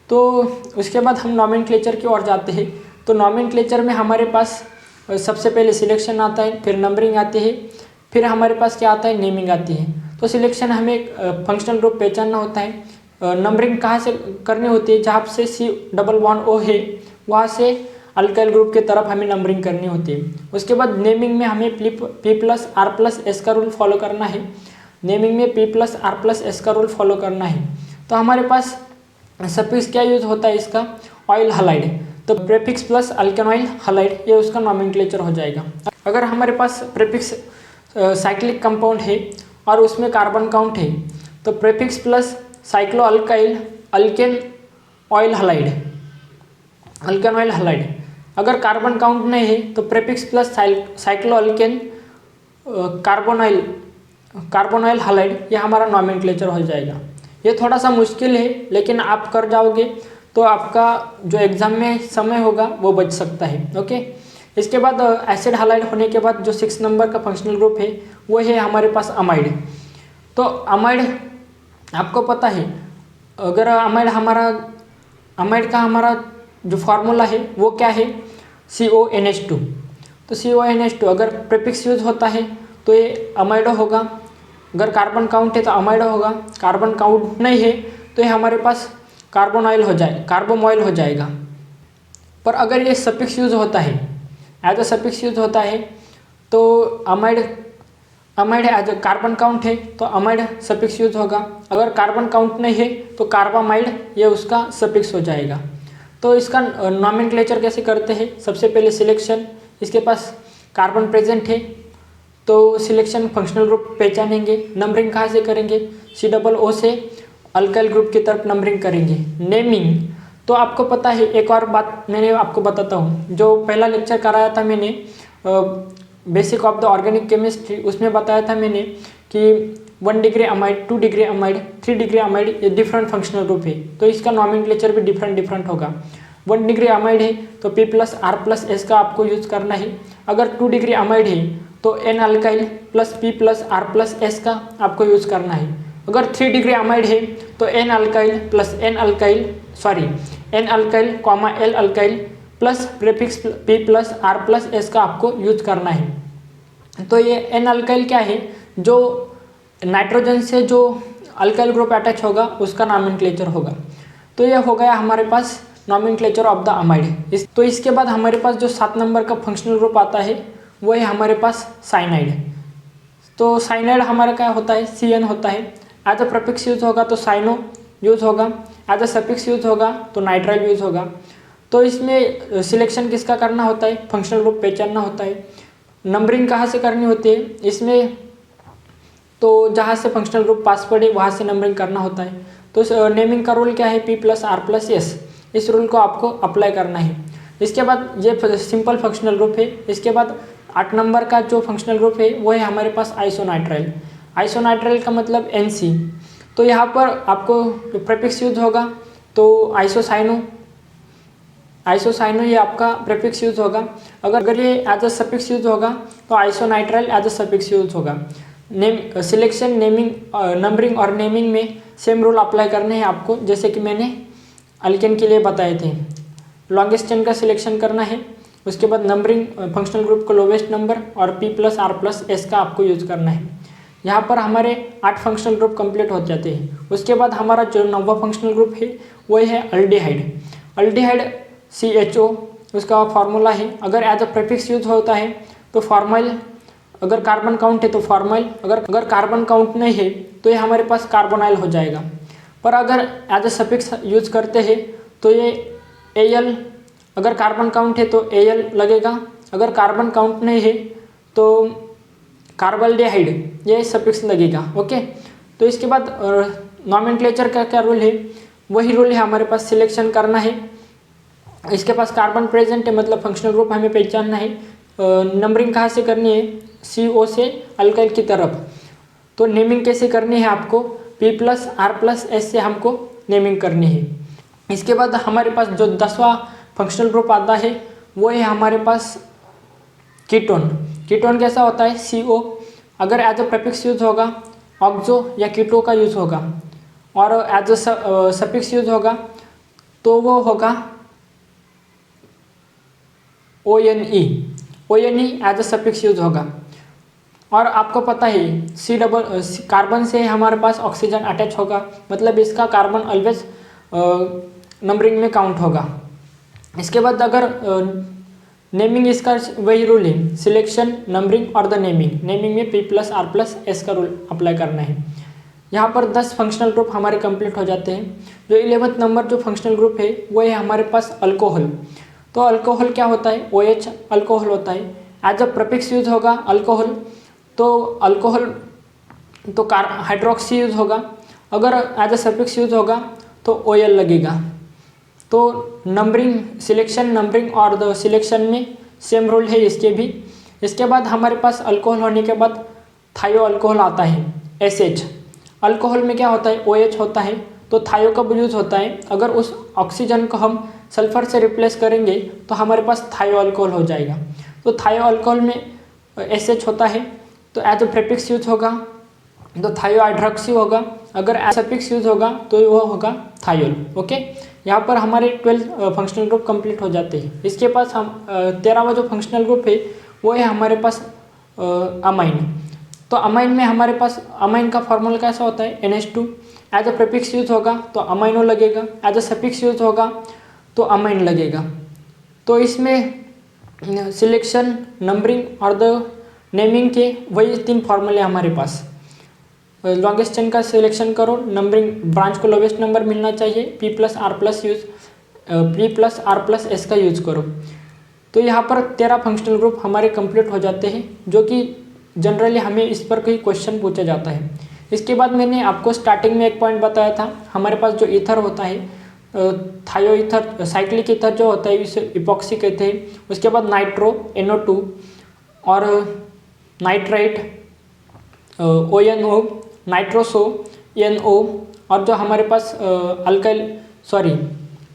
तो उसके बाद हम नॉमेनक्लेचर की ओर जाते हैं। तो नॉमेनक्लेचर में हमारे पास सबसे पहले सिलेक्शन आता है, फिर नंबरिंग आती है, फिर हमारे पास क्या आता है? नेमिंग आती है। तो सिलेक्शन हमें फंक्शनल ग्रुप पहचानना होता है। नंबरिंग कहाँ से करनी होती है? जहाँ से C डबल बॉन्ड O है वहाँ से अल्काइल ग्रुप की तरफ हमें नंबरिंग करनी होती है। उसके बाद नेमिंग में हमें P+R+S का रूल फॉलो करना है। नेमिंग में P+R+S का रूल फॉलो करना है। तो हमारे पास सफिक्स क्या यूज होता है इसका, ऑयल हलाइड, तो प्रेफिक्स प्लस अल्केनॉइल हलाइड ये उसका नॉमेनक्लेचर हो जाएगा। अगर हमारे पास प्रेफिक्स साइक्लिक कंपाउंड है और उसमें कार्बन काउंट है तो prefix plus cyclo alkyl alkane oil halide, alkane oil halide. अगर कार्बन काउंट नहीं है तो prefix plus cyclo alkane carbonyl halide, ये हमारा नॉमेनक्लेचर हो जाएगा। ये थोड़ा सा मुश्किल है लेकिन आप कर जाओगे तो आपका जो एग्जाम में समय होगा वो बच सकता है। ओके, इसके बाद एसिड हलाइड होने के बाद जो 6 नंबर का फंक्शनल ग्रुप है वो है हमारे पास अमाइड। तो अमाइड आपको पता है, अगर अमाइड का हमारा जो फार्मूला है वो क्या है, CONH2। तो CONH2 अगर प्रीफिक्स यूज होता है तो ये अमाइडो होगा, अगर कार्बन काउंट है तो अमाइडो होगा, कार्बन काउंट नहीं है तो ये हमारे पास कार्बोमॉइल हो जाएगा। पर अगर ये सफिक्स यूज होता है, एज अ सफिक्स यूज होता है तो amide as a carbon count है तो अमाइड सफिक्स यूज होगा, अगर कार्बन काउंट नहीं है तो कार्बामाइड ये उसका सफिक्स हो जाएगा। तो इसका नॉमेनक्लेचर कैसे करते हैं, सबसे पहले सिलेक्शन, इसके पास कार्बन प्रेजेंट है तो सिलेक्शन फंक्शनल ग्रुप पहचानेंगे। नंबरिंग कहाँ से करेंगे, COO से अल्काइल ग्रुप की तरफ नंबरिंग करेंगे। नेमिंग तो आपको पता है, एक और बात मैंने आपको बताता हूँ, जो पहला लेक्चर कराया था मैंने basic of the organic chemistry, उसमें बताया था मैंने कि 1 degree amide, 2 degree amide, 3 degree amide ये डिफरेंट फंक्शनल ग्रुप है, तो इसका नॉमेनक्लेचर भी डिफरेंट होगा। 1 डिग्री अमाइड है तो P+R+S का आपको यूज करना है, अगर 2 डिग्री अमाइड है तो N अल्काइल प्लस P+R+S का आपको यूज करना है, अगर 3 डिग्री अमाइड है तो N alkyl comma L alkyl plus prefix P+R+S का आपको यूज करना है। तो ये N अल्काइल क्या है, जो नाइट्रोजन से जो अल्काइल ग्रुप अटैच होगा उसका नॉमेनक्लेचर होगा। तो ये हो गया हमारे पास नॉमेनक्लेचर ऑफ द अमाइड। तो इसके बाद हमारे पास जो 7 नंबर का फंक्शनल ग्रुप आता है वो है हमारे पास साइनाइड। तो साइनाइड हमारा क्या होता है, CN होता है, एज अ प्रीफिक्स यूज होगा तो साइनो यूज होगा, एज अ सफिक्स यूज होगा तो नाइट्राइल यूज होगा। तो इसमें सिलेक्शन किसका करना होता है, फंक्शनल ग्रुप पहचानना होता है। नंबरिंग कहाँ से करनी होती है इसमें, तो जहाँ से फंक्शनल ग्रुप पास पड़े वहाँ से नंबरिंग करना होता है। तो नेमिंग का रूल क्या है, P+R+S, इस रूल को आपको अप्लाई करना है। इसके बाद ये सिंपल फंक्शनल ग्रुप है। इसके बाद 8 नंबर का जो फंक्शनल ग्रुप है वो है हमारे पास आइसोनाइट्राइल। आइसोनाइट्राइल का मतलब NC। तो यहाँ पर आपको प्रीफिक्स यूज होगा तो आइसोसाइनो ये आपका प्रीफिक्स यूज होगा, अगर ये एज अ सफिक्स यूज होगा तो आइसोनाइट्राइल एज अ सफिक्स यूज होगा। सिलेक्शन, नंबरिंग और नेमिंग में सेम रूल अप्लाई करने हैं आपको, जैसे कि मैंने अल्केन के लिए बताए थे। लॉन्गेस्ट चेन का सिलेक्शन करना है, उसके बाद नंबरिंग फंक्शनल ग्रुप को लोवेस्ट नंबर और P+R+S का आपको यूज करना है। यहाँ पर हमारे 8 फंक्शनल ग्रुप कंप्लीट हो जाते हैं। उसके बाद हमारा जो 9वां फंक्शनल ग्रुप है वो है अल्डिहाइड। अल्डिहाइड CHO उसका फार्मूला है, अगर एज अ प्रीफिक्स यूज होता है तो फॉर्माइल, अगर कार्बन काउंट है तो फॉर्माइल, अगर कार्बन काउंट नहीं है तो ये हमारे पास कार्बोनाइल हो जाएगा। पर अगर एज अ सफिक्स यूज करते हैं तो ये AL, अगर कार्बन काउंट है तो AL लगेगा, अगर कार्बन काउंट नहीं है तो कार्बल्डिहाइड ये सफिक्स लगेगा। ओके, तो इसके बाद नॉमेनक्लेचर का क्या रूल है, वही रूल है हमारे पास, सिलेक्शन करना है। इसके पास कार्बन प्रेजेंट है मतलब फंक्शनल ग्रुप हमें पहचानना है। नंबरिंग कहाँ से करनी है, CO से अल्काइल की तरफ। तो नेमिंग कैसे करनी है आपको, P+R+S से हमको नेमिंग करनी है। इसके बाद हमारे पास जो 10वां फंक्शनल ग्रुप आता है वो है हमारे पास कीटोन। कीटोन कैसा होता है, CO, अगर एज अ प्रीफिक्स यूज होगा ऑक्सो या कीटो का यूज होगा, और एज अ सफिक्स यूज होगा तो वो होगा ONE as a suffix use होगा। और आपको पता है कार्बन से हमारे पास ऑक्सीजन अटैच होगा, मतलब इसका कार्बन ऑलवेज नंबरिंग में काउंट होगा। इसके बाद अगर नेमिंग इसका वही रूल है, सिलेक्शन, नंबरिंग और द नेमिंग। नेमिंग में P+R+S का रूल अप्लाई करना है। यहाँ पर 10 फंक्शनल ग्रुप हमारे कंप्लीट हो जाते हैं। जो 11th नंबर जो फंक्शनल ग्रुप है वो है हमारे पास अल्कोहल। तो अल्कोहल क्या होता है, OH अल्कोहल होता है। एज अ प्रीफिक्स यूज होगा अल्कोहल, तो अल्कोहल तो हाइड्रोक्सी यूज होगा। अगर एज अ सफिक्स यूज होगा तो OL लगेगा। तो नंबरिंग, सिलेक्शन, नंबरिंग और द सिलेक्शन में सेम रूल है इसके भी। इसके बाद हमारे पास अल्कोहल होने के बाद थायो अल्कोहल आता है, SH। अल्कोहल में क्या होता है, OH होता है, तो थायो कब यूज होता है, अगर उस ऑक्सीजन को हम सल्फर से रिप्लेस करेंगे तो हमारे पास थायो अल्कोहल हो जाएगा। तो थायो अल्कोहल में SH होता है, तो एज अ प्रीफिक्स यूज होगा तो थायो हाइड्रोक्सी होगा। अगर एज सफिक्स यूज होगा तो वो होगा थायोल। ओके, यहाँ पर हमारे 12 फंक्शनल ग्रुप कंप्लीट हो जाते हैं। इसके पास हम 13वां जो फंक्शनल ग्रुप है वो है हमारे पास अमाइन। तो अमाइन में हमारे पास अमाइन का फॉर्मूला कैसा होता है, NH2। As a prefix use होगा तो अमाइनो लगेगा, एज अ सफिक्स यूज होगा तो अमाइन लगेगा। तो इसमें सिलेक्शन, नंबरिंग और द नेमिंग के वही 3 फॉर्मूले हमारे पास। लॉन्गेस्ट चेन का सिलेक्शन करो, नंबरिंग ब्रांच को लोवेस्ट नंबर मिलना चाहिए, P+R+S का यूज करो। तो यहाँ पर 13 फंक्शनल ग्रुप हमारे कंप्लीट हो जाते हैं, जो कि जनरली हमें इस पर कोई क्वेश्चन पूछा जाता है। इसके बाद मैंने आपको स्टार्टिंग में एक पॉइंट बताया था, हमारे पास जो ईथर होता है, थायो ईथर, साइक्लिक ईथर जो होता है इसे इपॉक्सी कहते हैं। उसके बाद नाइट्रो, NO2 और नाइट्राइट, ONO, नाइट्रोसो, NO, और जो हमारे पास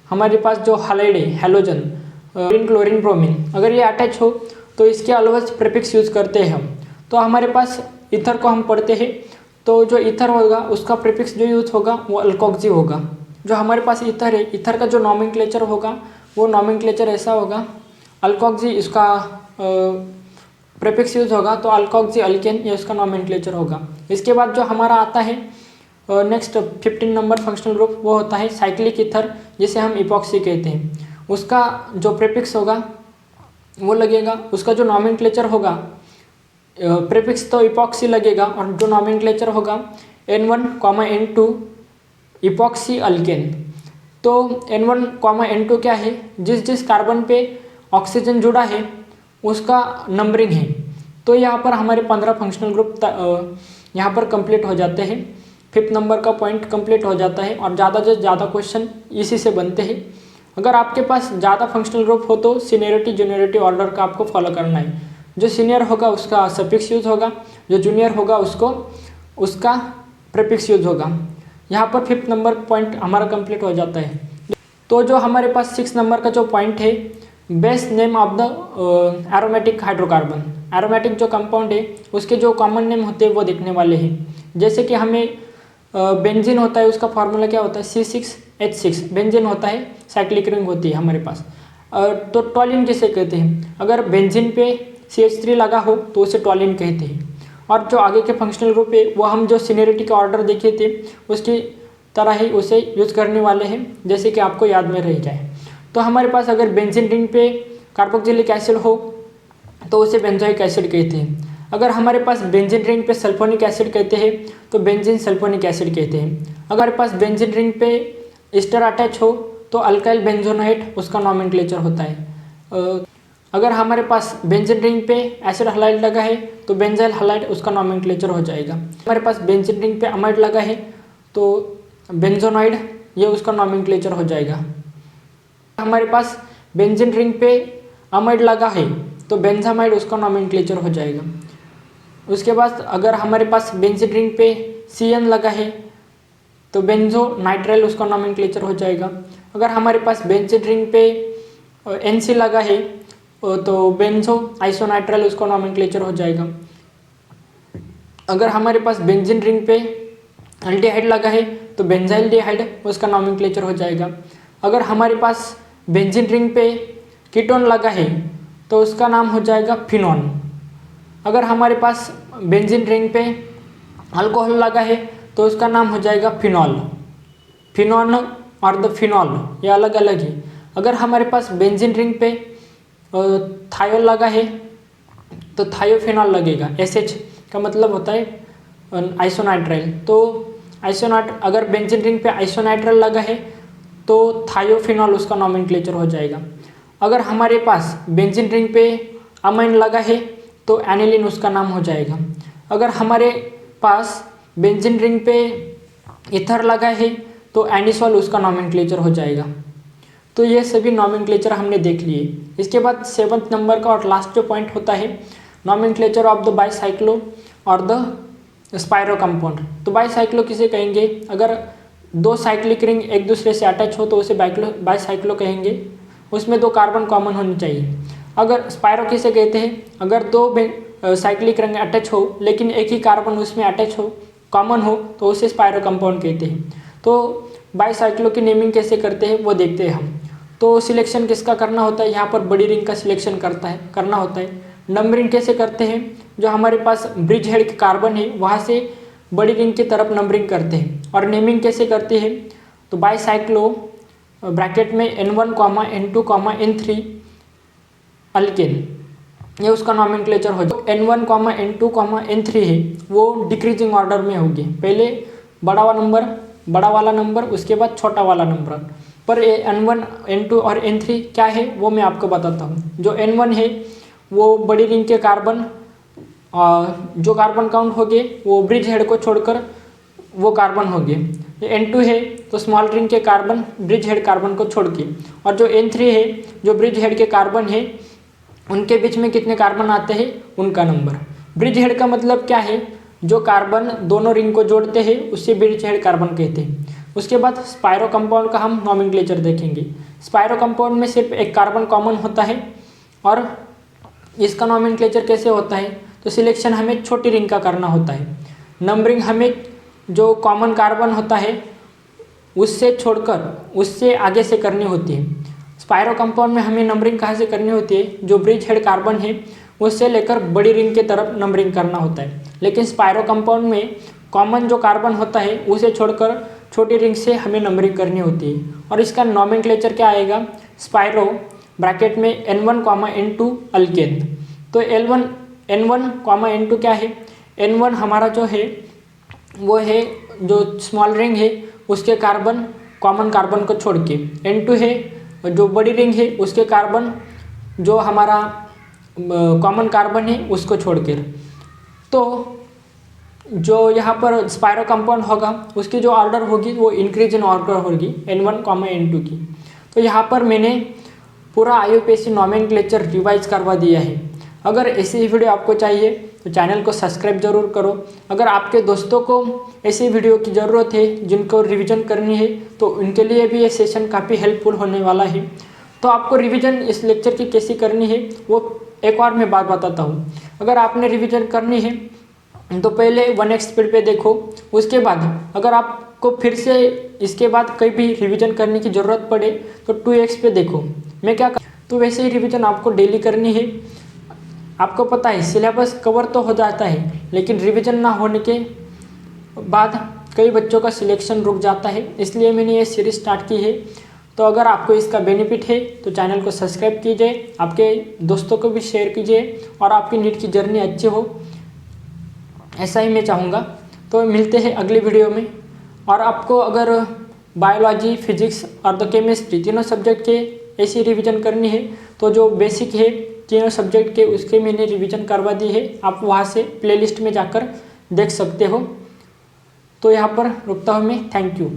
हमारे पास जो हालाइड है, हैलोजन, क्लोरीन, ब्रोमीन, अगर ये अटैच हो तो इसके अलावा प्रीफिक्स यूज करते हैं हम। तो हमारे पास ईथर को हम पढ़ते हैं, तो जो ईथर होगा उसका प्रीफिक्स जो यूज होगा वो अल्कोक्सी होगा। जो हमारे पास ईथर है, ईथर का जो नॉमेनक्लेचर होगा वो नॉमेनक्लेचर ऐसा होगा, अल्कोक्सी इसका प्रीफिक्स यूज होगा तो अल्कोक्सी अल्केन, ये उसका नॉमेनक्लेचर होगा। इसके बाद जो हमारा आता है नेक्स्ट 15 नंबर फंक्शनल ग्रुप, वो होता है साइक्लिक ईथर, जिसे हम इपॉक्सी कहते हैं। उसका जो प्रीफिक्स होगा वो लगेगा, उसका जो नॉमेनक्लेचर होगा, प्रीफिक्स तो इपॉक्सी लगेगा और जो नॉमेनक्लेचर होगा N1, N2 इपॉक्सी अल्केन। तो N1, N2 क्या है, जिस जिस कार्बन पे ऑक्सीजन जुड़ा है उसका नंबरिंग है। तो यहाँ पर हमारे 15 फंक्शनल ग्रुप यहाँ पर कंप्लीट हो जाते हैं। 5th नंबर का पॉइंट कंप्लीट हो जाता है और ज़्यादा से ज़्यादा क्वेश्चन इसी से बनते हैं। अगर आपके पास ज़्यादा फंक्शनल ग्रुप हो तो सीनियरिटी जूनियरिटी ऑर्डर का आपको फॉलो करना है। जो सीनियर होगा उसका सफिक्स यूज होगा, जो जूनियर होगा उसका प्रीफिक्स यूज होगा। यहाँ पर 5th नंबर पॉइंट हमारा कंप्लीट हो जाता है। तो जो हमारे पास 6 नंबर का जो पॉइंट है, best name of the aromatic hydrocarbon. Aromatic जो कंपाउंड है उसके जो कॉमन नेम होते हैं वो देखने वाले हैं। जैसे कि हमें बेंजीन होता है, उसका फार्मूला क्या होता है, C6H6 बेंजीन होता है, साइक्लिक रिंग होती है हमारे पास। तो टॉलिन किसे कहते हैं, अगर बेंजीन पे CH3 लगा हो तो उसे टॉलिन कहते हैं। और जो आगे के फंक्शनल ग्रुप है वो हम जो सीनियरिटी का ऑर्डर देखे थे उसकी तरह ही उसे यूज करने वाले हैं, जैसे कि आपको याद में रह जाए। तो हमारे पास अगर बेंजीन रिंग पे कार्बोक्सिलिक एसिड हो तो उसे बेंजोइक एसिड कहते हैं। अगर हमारे पास बेंजीन रिंग पे सल्फोनिक एसिड कहते हैं तो बेंजीन सल्फोनिक एसिड कहते हैं। अगर हमारे पास बेंजीन रिंग पे एस्टर अटैच हो तो अल्काइल बेंजोनाइट उसका नॉमेनक्लेचर होता है। अगर हमारे पास बेंजीन रिंग पे एसिड हलाइड लगा है तो बेंजाइल हलाइड उसका नॉमेनक्लेचर हो जाएगा। हमारे पास बेंजीन रिंग पे अमाइड लगा है तो बेंजोनाइड ये उसका नॉमेनक्लेचर हो जाएगा। हमारे पास बेंजीन रिंग पे अमाइड लगा है तो बेंजामाइड उसका नॉमेनक्लेचर हो जाएगा। उसके बाद अगर हमारे पास बेंजीन रिंग पे CN लगा है तो बेंजो नाइट्राइल उसका नॉमेनक्लेचर हो जाएगा। अगर हमारे पास बेंजीन रिंग पे NC लगा है तो बेंजो आइसोनाइट्राइल उसका नॉमेनक्लेचर हो जाएगा। अगर हमारे पास बेंजीन रिंग पे एल्डिहाइड लगा है तो बेंजाइल डिहाइड उसका नॉमेनक्लेचर हो जाएगा। अगर हमारे पास बेंजीन रिंग पे कीटोन लगा है तो उसका नाम हो जाएगा फिनॉन। अगर हमारे पास बेंजीन रिंग पे अल्कोहल लगा है तो उसका नाम हो जाएगा फिनॉल। फिनॉन और द फिनॉल ये अलग अलग है। अगर हमारे पास बेंजीन रिंग पे थायोल लगा है तो थायोफेनॉल लगेगा। SH का मतलब होता है आइसोनाइट्राइल, तो अगर बेंजीन रिंग पे आइसोनाइट्राइल लगा है तो थायोफेनॉल उसका नॉमेनक्लेचर हो जाएगा। अगर हमारे पास बेंजीन रिंग पे अमाइन लगा है तो एनिलीन उसका नाम हो जाएगा। अगर हमारे पास बेंजीन रिंग पे ईथर लगा है तो एनिसोल उसका नॉमेनक्लेचर हो जाएगा। तो ये सभी नॉमेनक्लेचर हमने देख लिए। इसके बाद 7th नंबर का और लास्ट जो पॉइंट होता है नॉमेनक्लेचर ऑफ द बाईसाइक्लो और द स्पायरो कंपाउंड। तो बाईसाइक्लो किसे कहेंगे? अगर दो साइक्लिक रिंग एक दूसरे से अटैच हो तो उसे बाईसाइक्लो कहेंगे, उसमें 2 कार्बन कॉमन होनी चाहिए। अगर स्पायरो किसे कहते हैं? अगर 2 साइक्लिक रिंग अटैच हो लेकिन एक ही कार्बन उसमें अटैच हो, कॉमन हो, तो उसे स्पायरो कंपाउंड कहते हैं। तो बाईसाइक्लो की नेमिंग कैसे करते हैं वो देखते हैं हम। तो सिलेक्शन किसका करना होता है? यहाँ पर बड़ी रिंग का सिलेक्शन करना होता है। नंबरिंग कैसे करते हैं? जो हमारे पास ब्रिज हेड के कार्बन है वहाँ से बड़ी रिंग की तरफ नंबरिंग करते हैं। और नेमिंग कैसे करते हैं? तो बाईसाइक्लो ब्रैकेट में N1, N2, N3 अल्केन, ये उसका नॉमेनक्लेचर हो जाए। N1, N2, N3 है वो डिक्रीजिंग ऑर्डर में होगी, पहले बड़ा वाला नंबर उसके बाद छोटा वाला नंबर। पर N1, N2 और N3 क्या है वो मैं आपको बताता हूँ। जो N1 है वो बड़ी रिंग के कार्बन जो कार्बन काउंट हो गए वो ब्रिज हेड को छोड़कर वो कार्बन हो गए। N2 है तो स्मॉल रिंग के कार्बन ब्रिज हेड कार्बन को छोड़ के, और जो N3 है जो ब्रिज हेड के कार्बन है उनके बीच में कितने कार्बन आते हैं उनका नंबर। ब्रिज हेड का मतलब क्या है? जो कार्बन दोनों रिंग को जोड़ते हैं उससे ब्रिज हेड कार्बन कहते हैं। उसके बाद स्पायरो कंपाउंड का हम नॉमेनक्लेचर देखेंगे। स्पायरो कंपाउंड में सिर्फ एक कार्बन कॉमन होता है और इसका नॉमेनक्लेचर कैसे होता है? तो सिलेक्शन हमें छोटी रिंग का करना होता है। नंबरिंग हमें जो कॉमन कार्बन होता है उससे छोड़कर उससे आगे से करनी होती है। स्पायरो कंपाउंड में हमें नंबरिंग कहाँ से करनी होती है? जो ब्रिज हेड कार्बन है उससे लेकर बड़ी रिंग की तरफ नंबरिंग करना होता है। लेकिन स्पायरो कंपाउंड में कॉमन जो कार्बन होता है उसे छोड़कर छोटी रिंग से हमें नंबरिंग करनी होती है। और इसका नॉमेनक्लेचर क्या आएगा? स्पायरो ब्रैकेट में N1, N2 अल्केन। तो N1, N2 क्या है? N1 हमारा जो है वो है जो स्मॉल रिंग है उसके कार्बन कॉमन कार्बन को छोड़ के। N2 है जो बड़ी रिंग है उसके कार्बन जो हमारा कॉमन कार्बन है उसको छोड़कर। तो जो यहाँ पर स्पायरो कंपाउंड होगा उसकी जो ऑर्डर होगी वो इंक्रीज इन ऑर्डर होगी N1, N2 की। तो यहाँ पर मैंने पूरा IUPAC नॉमेनक्लेचर रिवाइज करवा दिया है। अगर ऐसी ही वीडियो आपको चाहिए तो चैनल को सब्सक्राइब जरूर करो। अगर आपके दोस्तों को ऐसी वीडियो की ज़रूरत है जिनको रिवीजन करनी है तो उनके लिए भी ये सेशन काफ़ी हेल्पफुल होने वाला है। तो आपको रिवीजन इस लेक्चर की कैसी करनी है वो एक और मैं बात बताता हूँ। अगर आपने रिवीजन करनी है तो पहले 1x स्पीड पे देखो, उसके बाद अगर आपको फिर से इसके बाद कहीं भी रिवीजन करने की ज़रूरत पड़े तो 2x पे देखो। मैं क्या तो वैसे ही रिवीजन आपको डेली करनी है। आपको पता है सिलेबस कवर तो हो जाता है लेकिन रिवीजन ना होने के बाद कई बच्चों का सिलेक्शन रुक जाता है, इसलिए मैंने ये सीरीज स्टार्ट की है। तो अगर आपको इसका बेनिफिट है तो चैनल को सब्सक्राइब कीजिए, आपके दोस्तों को भी शेयर कीजिए और आपकी नीट की जर्नी अच्छी हो, ऐसा ही मैं चाहूँगा। तो मिलते हैं अगली वीडियो में। और आपको अगर बायोलॉजी, फिजिक्स और द केमिस्ट्री तीनों सब्जेक्ट के ऐसी रिवीजन करनी है तो जो बेसिक है तीनों सब्जेक्ट के उसके मैंने रिवीजन करवा दी है, आप वहाँ से प्लेलिस्ट में जाकर देख सकते हो। तो यहाँ पर रुकता हूँ मैं, थैंक यू।